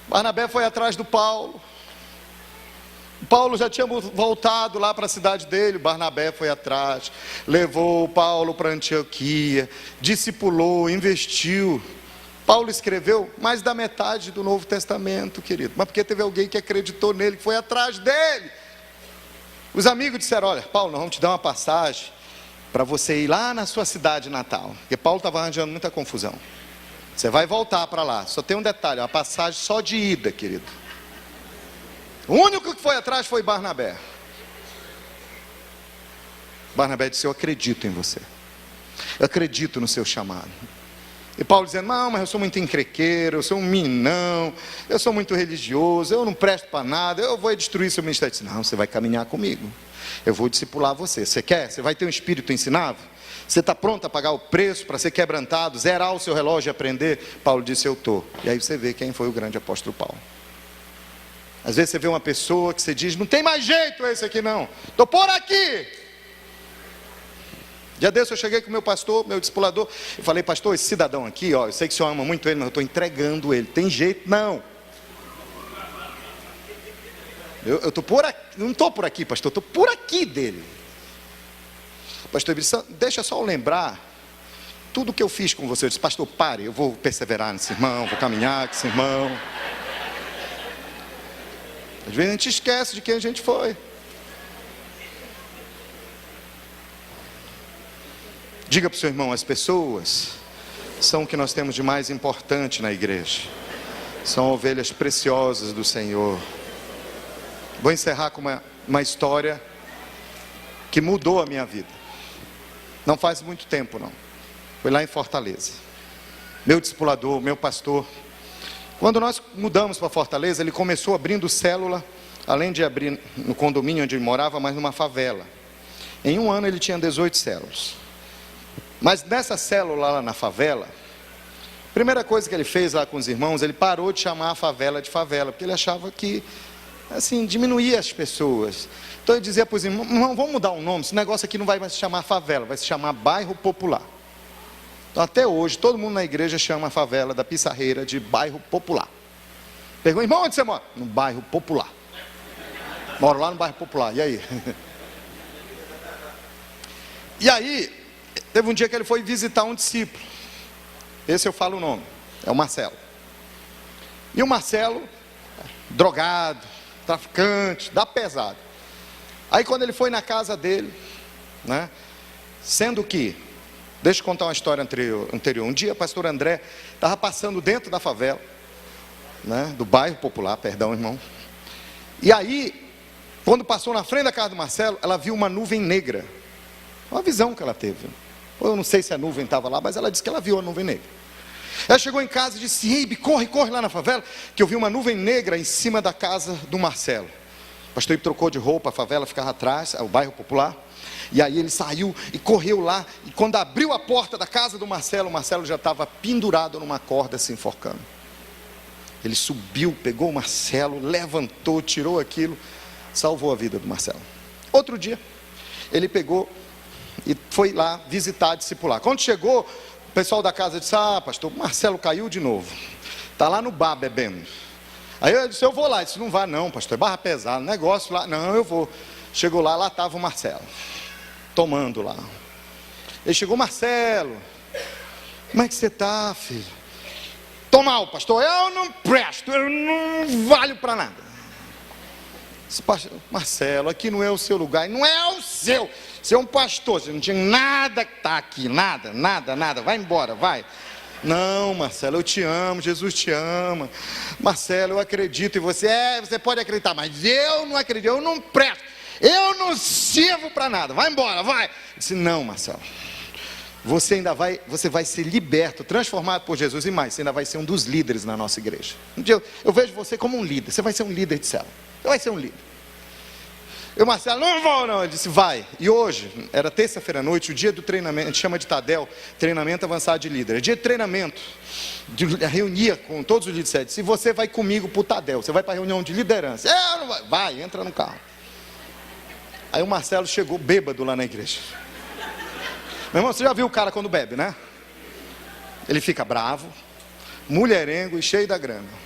Barnabé foi atrás do Paulo. Paulo já tinha voltado lá para a cidade dele. Barnabé foi atrás, levou Paulo para Antioquia, discipulou, investiu. Paulo escreveu mais da metade do Novo Testamento, querido, mas porque teve alguém que acreditou nele, que foi atrás dele. Os amigos disseram: olha, Paulo, nós vamos te dar uma passagem para você ir lá na sua cidade natal, porque Paulo estava arranjando muita confusão. Você vai voltar para lá, só tem um detalhe, uma passagem só de ida, querido. O único que foi atrás foi Barnabé. Barnabé disse: eu acredito em você, eu acredito no seu chamado. E Paulo dizendo: não, mas eu sou muito encrequeiro, eu sou um meninão, eu sou muito religioso, eu não presto para nada, eu vou destruir seu ministério. Ele disse: não, você vai caminhar comigo, eu vou discipular você. Você quer? Você vai ter um espírito ensinável? Você está pronto a pagar o preço para ser quebrantado, zerar o seu relógio e aprender? Paulo disse: eu estou. E aí você vê quem foi o grande apóstolo Paulo. Às vezes você vê uma pessoa que você diz: não tem mais jeito esse aqui não, estou por aqui. Dia desse eu cheguei com o meu pastor, meu discipulador, eu falei: pastor, esse cidadão aqui, ó, eu sei que o senhor ama muito ele, mas eu estou entregando ele, tem jeito não. Eu estou por aqui, não estou por aqui, pastor, estou por aqui dele. O pastor disse: deixa só eu lembrar tudo que eu fiz com você. Eu disse: pastor, pare, eu vou perseverar nesse irmão, vou caminhar com esse irmão. Às vezes a gente esquece de quem a gente foi. Diga para o seu irmão: as pessoas são o que nós temos de mais importante na igreja. São ovelhas preciosas do Senhor. Vou encerrar com uma história que mudou a minha vida. Não faz muito tempo não. Foi lá em Fortaleza. Meu discipulador, meu pastor, quando nós mudamos para Fortaleza, ele começou abrindo célula além de abrir no condomínio onde ele morava, mas numa favela. Em um ano ele tinha 18 células. Mas nessa célula lá na favela, a primeira coisa que ele fez lá com os irmãos, ele parou de chamar a favela de favela, porque ele achava que, assim, diminuía as pessoas. Então ele dizia para os irmãos, vamos mudar o nome, esse negócio aqui não vai mais se chamar favela, vai se chamar bairro popular. Então até hoje, todo mundo na igreja chama a favela da Pissarreira de bairro popular. Pergunta, irmão, onde você mora? No bairro popular. Moro lá no bairro popular, e aí? E aí, teve um dia que ele foi visitar um discípulo. Esse eu falo o nome, é o Marcelo. E o Marcelo, drogado, traficante, dá pesado. Aí quando ele foi na casa dele, né, sendo que, deixa eu contar uma história anterior. Um dia o pastor André estava passando dentro da favela, né, do bairro popular, perdão, irmão. E aí, quando passou na frente da casa do Marcelo, ela viu uma nuvem negra. Uma visão que ela teve. Eu não sei se a nuvem estava lá, mas ela disse que ela viu a nuvem negra. Ela chegou em casa e disse, Eibe, corre lá na favela, que eu vi uma nuvem negra em cima da casa do Marcelo. O pastor Eibe trocou de roupa, a favela ficava atrás, o bairro popular. E aí ele saiu e correu lá, e quando abriu a porta da casa do Marcelo, o Marcelo já estava pendurado numa corda se enforcando. Ele subiu, pegou o Marcelo, levantou, tirou aquilo, salvou a vida do Marcelo. Outro dia, ele pegou e foi lá visitar, discipular. Quando chegou, o pessoal da casa disse, pastor, o Marcelo caiu de novo, está lá no bar bebendo. Aí eu disse, eu vou lá. Ele disse, não vá não, pastor, é barra pesada, negócio lá. Não, eu vou. Chegou lá estava o Marcelo, tomando lá. Ele chegou, Marcelo, como é que você está, filho? Tô mal, pastor, eu não presto, eu não valho para nada. Disse, Marcelo, aqui não é o seu lugar, não é o seu. Você é um pastor, você não tinha nada que está aqui, nada, vai embora, vai. Não, Marcelo, eu te amo, Jesus te ama. Marcelo, eu acredito em você. Você pode acreditar, mas eu não acredito, eu não presto, eu não sirvo para nada, vai embora, vai. Eu disse, não, Marcelo, você vai ser liberto, transformado por Jesus, e mais, você ainda vai ser um dos líderes na nossa igreja. Um dia eu vejo você como um líder, você vai ser um líder de célula, você vai ser um líder. E o Marcelo, não vou não, ele disse, vai. E hoje, era terça-feira à noite, o dia do treinamento, a gente chama de TADEL, treinamento avançado de líder. É dia de treinamento, reunia com todos os líderes. Se você vai comigo para o TADEL, você vai para a reunião de liderança. Não vai. Vai, entra no carro. Aí o Marcelo chegou bêbado lá na igreja. Meu irmão, você já viu o cara quando bebe, né? Ele fica bravo, mulherengo e cheio da grana.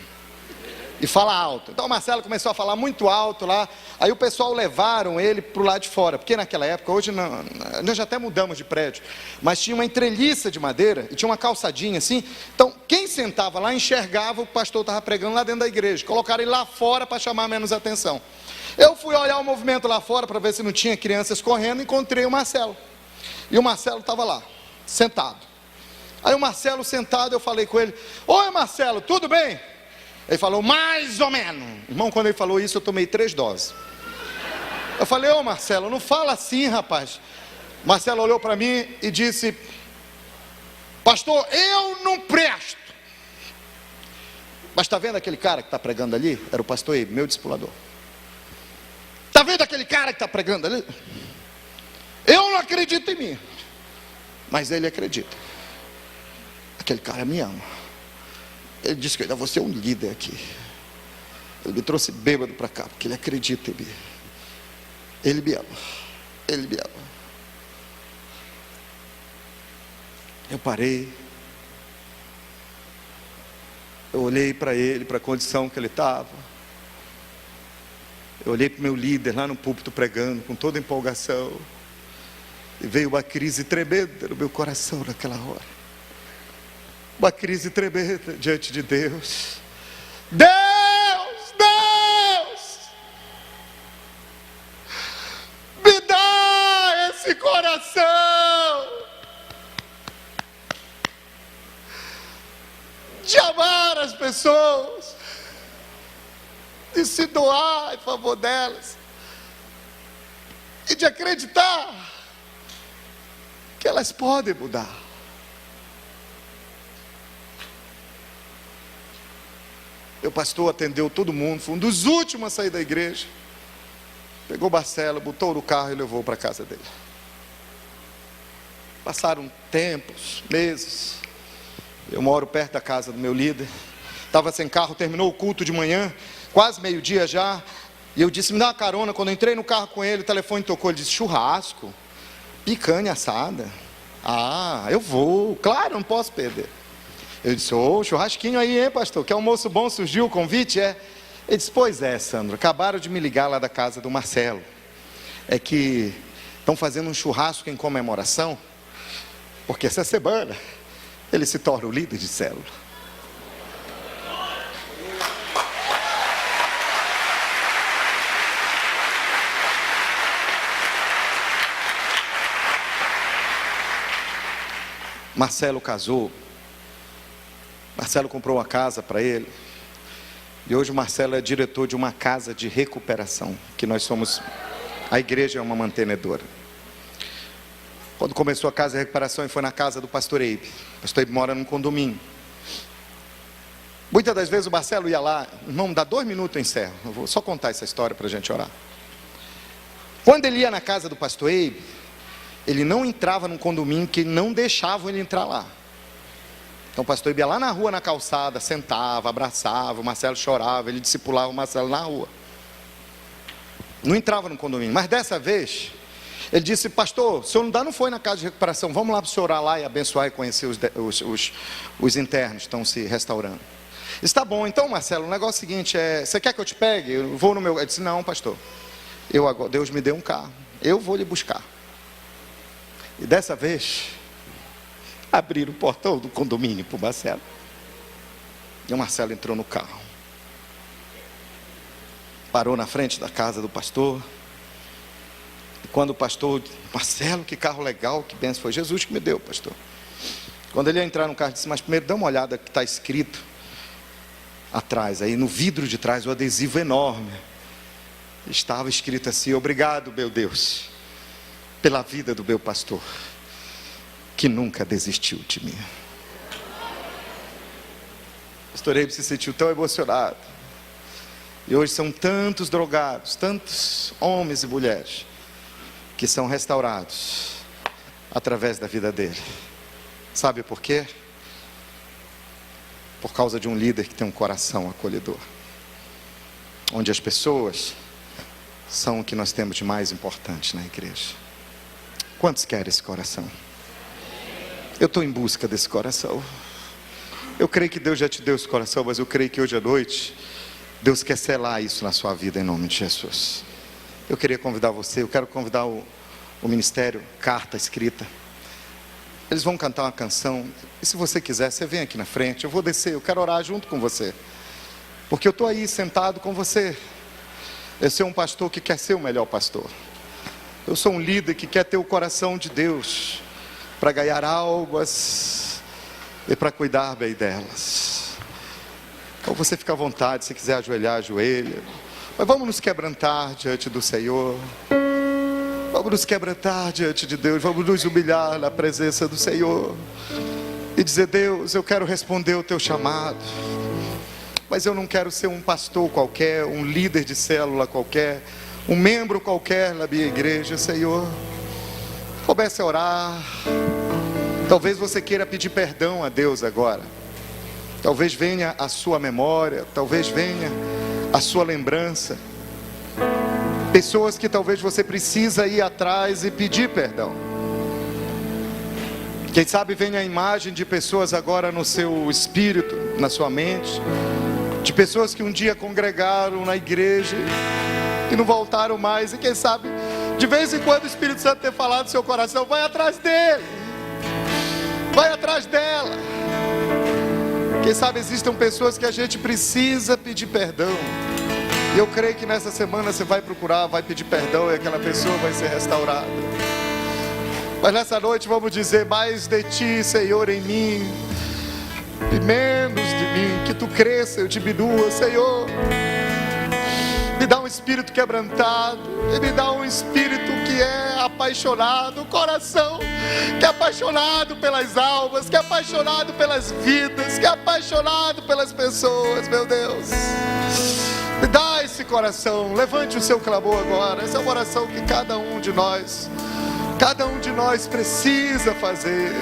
E fala alto. Então o Marcelo começou a falar muito alto lá. Aí o pessoal levaram ele para o lado de fora. Porque naquela época, hoje não, nós já até mudamos de prédio. Mas tinha uma entreliça de madeira e tinha uma calçadinha assim. Então quem sentava lá enxergava o pastor estava pregando lá dentro da igreja. Colocaram ele lá fora para chamar menos atenção. Eu fui olhar o movimento lá fora para ver se não tinha crianças correndo. Encontrei o Marcelo. E o Marcelo estava lá, sentado. Aí o Marcelo sentado, eu falei com ele, oi Marcelo, tudo bem? Ele falou, mais ou menos. Irmão, quando ele falou isso, eu tomei 3 doses. Eu falei, ô Marcelo, não fala assim, rapaz. Marcelo olhou para mim e disse, pastor, eu não presto. Mas está vendo aquele cara que está pregando ali? Era o pastor Eibe, meu discipulador. Está vendo aquele cara que está pregando ali? Eu não acredito em mim. Mas ele acredita. Aquele cara me ama. Ele disse que eu ainda vou ser um líder aqui. Ele me trouxe bêbado para cá, porque ele acredita em mim. Ele me ama. Ele me ama. Eu parei. Eu olhei para ele, para a condição que ele estava. Eu olhei para o meu líder lá no púlpito pregando, com toda empolgação. E veio uma crise tremenda no meu coração naquela hora. Uma crise tremenda diante de Deus. Deus! Me dá esse coração de amar as pessoas, de se doar em favor delas e de acreditar que elas podem mudar. O pastor atendeu todo mundo, foi um dos últimos a sair da igreja. Pegou Marcelo, botou no carro e levou para a casa dele. Passaram tempos, meses. Eu moro perto da casa do meu líder. Estava sem carro, terminou o culto de manhã, quase meio-dia já. E eu disse, me dá uma carona. Quando eu entrei no carro com ele, o telefone tocou. Ele disse, churrasco, picanha assada. Ah, eu vou, claro, não posso perder. Eu disse, churrasquinho aí, hein, pastor? Que almoço bom, surgiu o convite, é? Ele disse, pois é, Sandro, acabaram de me ligar lá da casa do Marcelo. É que estão fazendo um churrasco em comemoração, porque essa semana ele se torna o líder de célula. Marcelo casou, Marcelo comprou uma casa para ele, e hoje o Marcelo é diretor de uma casa de recuperação, que nós somos, a igreja é uma mantenedora. Quando começou a casa de recuperação, ele foi na casa do pastor Eibe. O pastor Eibe mora num condomínio. Muitas das vezes o Marcelo ia lá, irmão, dá 2 minutos eu encerro, eu vou só contar essa história para a gente orar. Quando ele ia na casa do pastor Eibe, ele não entrava num condomínio que não deixavam ele entrar lá. Então o pastor ia lá na rua, na calçada, sentava, abraçava, o Marcelo chorava, ele discipulava o Marcelo na rua. Não entrava no condomínio, mas dessa vez, ele disse, pastor, o senhor não foi na casa de recuperação, vamos lá para o senhor orar lá e abençoar e conhecer os internos que estão se restaurando. Está bom, então Marcelo, o negócio é o seguinte, você quer que eu te pegue? Eu vou no meu... Ele disse, não pastor, Deus me deu um carro, eu vou lhe buscar. E dessa vez, abriram o portão do condomínio para o Marcelo. E o Marcelo entrou no carro. Parou na frente da casa do pastor. E quando o pastor, Marcelo, que carro legal, que bênção, foi Jesus que me deu, pastor. Quando ele ia entrar no carro, disse, mas primeiro dá uma olhada que está escrito atrás, aí no vidro de trás, o adesivo enorme. Estava escrito assim, obrigado, meu Deus, pela vida do meu pastor, que nunca desistiu de mim. O pastor Eibe se sentiu tão emocionado. E hoje são tantos drogados, tantos homens e mulheres, que são restaurados através da vida dele. Sabe por quê? Por causa de um líder que tem um coração acolhedor. Onde as pessoas são o que nós temos de mais importante na igreja. Quantos querem esse coração? Eu estou em busca desse coração. Eu creio que Deus já te deu esse coração, mas eu creio que hoje à noite Deus quer selar isso na sua vida em nome de Jesus. Eu queria convidar você, eu quero convidar o ministério Carta Escrita. Eles vão cantar uma canção, e se você quiser, você vem aqui na frente, eu vou descer, eu quero orar junto com você. Porque eu estou aí sentado com você. Eu sou um pastor que quer ser o melhor pastor. Eu sou um líder que quer ter o coração de Deus para ganhar almas e para cuidar bem delas. Então você fica à vontade, se quiser ajoelhar, ajoelha. Mas vamos nos quebrantar diante do Senhor. Vamos nos quebrantar diante de Deus. Vamos nos humilhar na presença do Senhor. E dizer, Deus, eu quero responder o teu chamado. Mas eu não quero ser um pastor qualquer, um líder de célula qualquer, um membro qualquer na minha igreja, Senhor. Comece a orar. Talvez você queira pedir perdão a Deus agora. Talvez venha a sua memória, talvez venha a sua lembrança. Pessoas que talvez você precisa ir atrás e pedir perdão. Quem sabe venha a imagem de pessoas agora no seu espírito, na sua mente, de pessoas que um dia congregaram na igreja e não voltaram mais, e quem sabe, de vez em quando o Espírito Santo tem falado no seu coração, vai atrás dele, vai atrás dela. Quem sabe existam pessoas que a gente precisa pedir perdão, e eu creio que nessa semana você vai procurar, vai pedir perdão, e aquela pessoa vai ser restaurada. Mas nessa noite vamos dizer, mais de ti, Senhor, em mim, e menos de mim, que tu cresça, eu diminua, Senhor. Me dá um espírito quebrantado, e me dá um espírito que é apaixonado apaixonado, um coração que é apaixonado pelas almas, que é apaixonado pelas vidas, que é apaixonado pelas pessoas, meu Deus. Me dá esse coração, levante o seu clamor agora. Essa é uma oração que cada um de nós precisa fazer.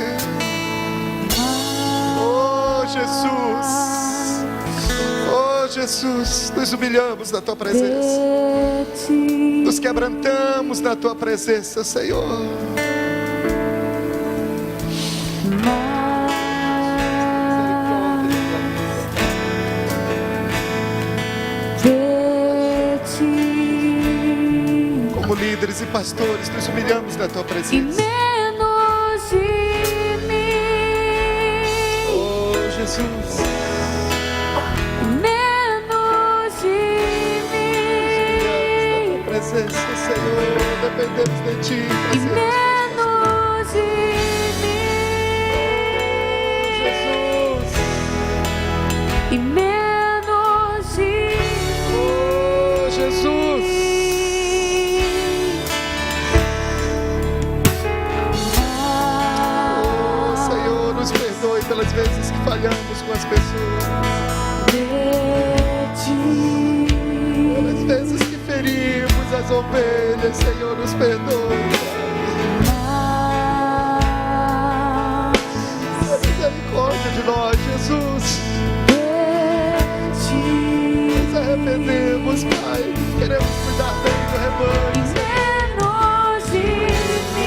Oh Jesus, oh Jesus, nos humilhamos na Tua presença, nos quebrantamos na Tua presença, Senhor. Como líderes e pastores, nos humilhamos na Tua presença. E menos de mim. Oh Jesus, Menos de mim. na Tua presença, Senhor, dependemos de Ti. E Senhor. menos de mim. Jesus, E menos de oh Jesus. Senhor, nos perdoe pelas vezes que falhamos com as pessoas, pelas vezes que ferimos as ovelhas. Senhor, nos perdoe. Tenha misericórdia de nós, Jesus. Nos arrependemos, Pai. Queremos cuidar bem do rebanho. Menos de mim.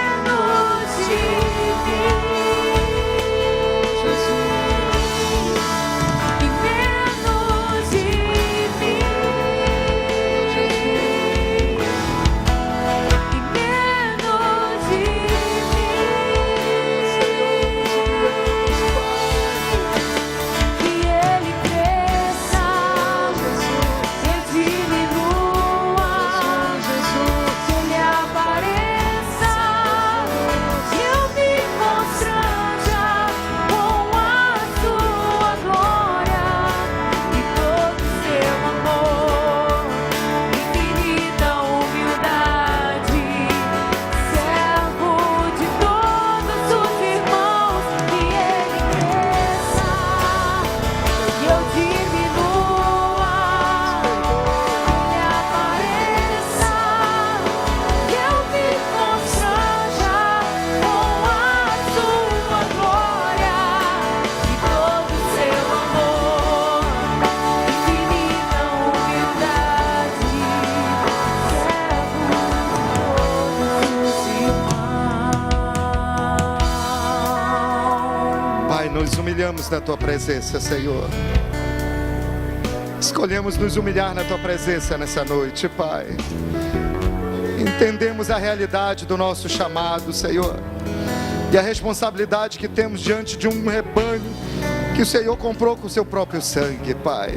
E menos de mim. E menos de mim. E menos de que Ele cresça, eu diminua, que Ele apareça, que eu me constranja com a Sua glória e todo o Seu amor, infinita humildade, servo de todos os irmãos, que Ele cresça, que eu diminua, que Ele apareça, que eu me constranja com a Sua glória e todo o Seu amor, infinita humildade, servo de todos os irmãos. Pai, nos humilhamos na Tua presença, Senhor. Escolhemos nos humilhar na Tua presença nessa noite, Pai. Entendemos a realidade do nosso chamado, Senhor, e a responsabilidade que temos diante de um rebanho que o Senhor comprou com o Seu próprio sangue, Pai.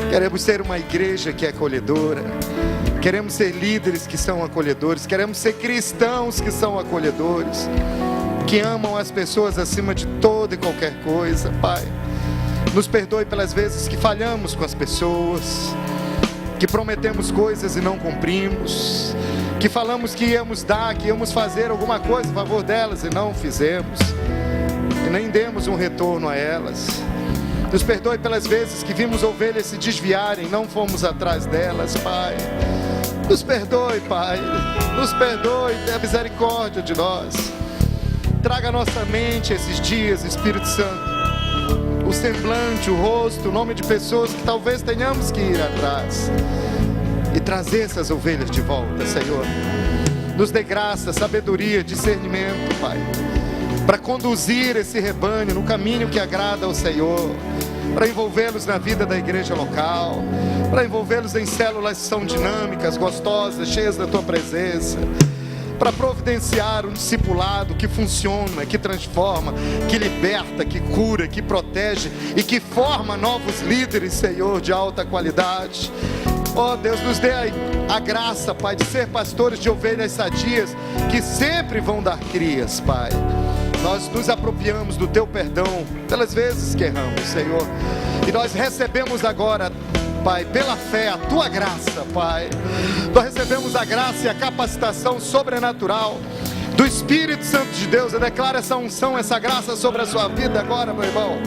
Queremos ser uma igreja que é acolhedora, queremos ser líderes que são acolhedores, queremos ser cristãos que são acolhedores, que amam as pessoas acima de toda e qualquer coisa, Pai. Nos perdoe pelas vezes que falhamos com as pessoas, que prometemos coisas e não cumprimos, que falamos que íamos dar, que íamos fazer alguma coisa a favor delas e não fizemos, e nem demos um retorno a elas. Nos perdoe pelas vezes que vimos ovelhas se desviarem, não fomos atrás delas, Pai. Nos perdoe, Pai, nos perdoe, tenha misericórdia de nós. Traga à nossa mente esses dias, Espírito Santo, o semblante, o rosto, o nome de pessoas que talvez tenhamos que ir atrás e trazer essas ovelhas de volta, Senhor. Nos dê graça, sabedoria, discernimento, Pai, para conduzir esse rebanho no caminho que agrada ao Senhor, para envolvê-los na vida da igreja local, para envolvê-los em células que são dinâmicas, gostosas, cheias da Tua presença, para providenciar um discipulado que funciona, que transforma, que liberta, que cura, que protege e que forma novos líderes, Senhor, de alta qualidade. Oh Deus, nos dê a graça, Pai, de ser pastores de ovelhas sadias que sempre vão dar crias, Pai. Nós nos apropriamos do Teu perdão pelas vezes que erramos, Senhor, e nós recebemos agora Pai, pela fé, a Tua graça, Pai. Nós recebemos a graça e a capacitação sobrenatural do Espírito Santo de Deus. Eu declaro essa unção, essa graça sobre a sua vida agora, meu irmão.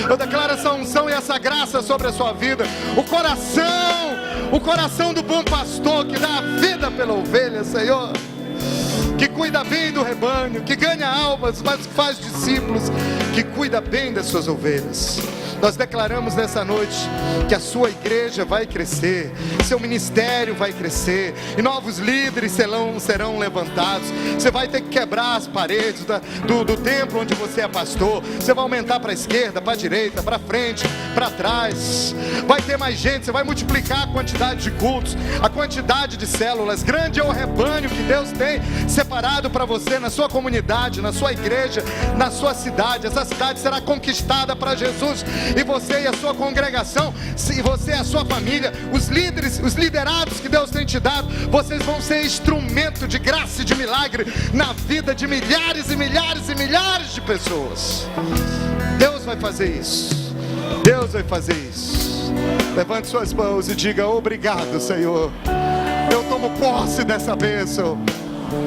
Eu declaro essa unção e essa graça sobre a sua vida. O coração do bom pastor que dá a vida pela ovelha, Senhor, que cuida bem do rebanho, que ganha almas, mas que faz discípulos, que cuida bem das suas ovelhas. Nós declaramos nessa noite que a sua igreja vai crescer, seu ministério vai crescer, e novos líderes serão levantados. Você vai ter que quebrar as paredes do templo onde você é pastor. Você vai aumentar para a esquerda, para a direita, para frente, para trás. Vai ter mais gente, você vai multiplicar a quantidade de cultos, a quantidade de células. Grande é o rebanho que Deus tem separado para você na sua comunidade, na sua igreja, na sua cidade. Essa cidade será conquistada para Jesus. E você e a sua congregação, se você e a sua família, os líderes, os liderados que Deus tem te dado, vocês vão ser instrumento de graça e de milagre na vida de milhares e milhares e milhares de pessoas. Deus vai fazer isso. Deus vai fazer isso. Levante suas mãos e diga: obrigado, Senhor. Eu tomo posse dessa bênção.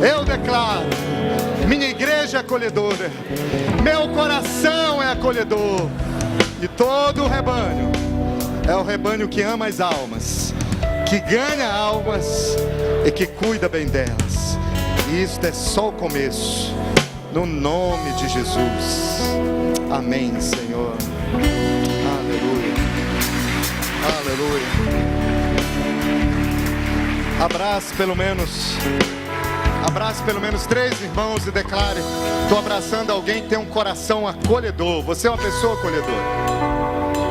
Eu declaro: minha igreja é acolhedora, meu coração é acolhedor. E todo o rebanho é o rebanho que ama as almas, que ganha almas e que cuida bem delas. E isso é só o começo, no nome de Jesus. Amém, Senhor. Aleluia. Aleluia. Abrace pelo menos 3 irmãos e declare: estou abraçando alguém que tem um coração acolhedor. Você é uma pessoa acolhedora.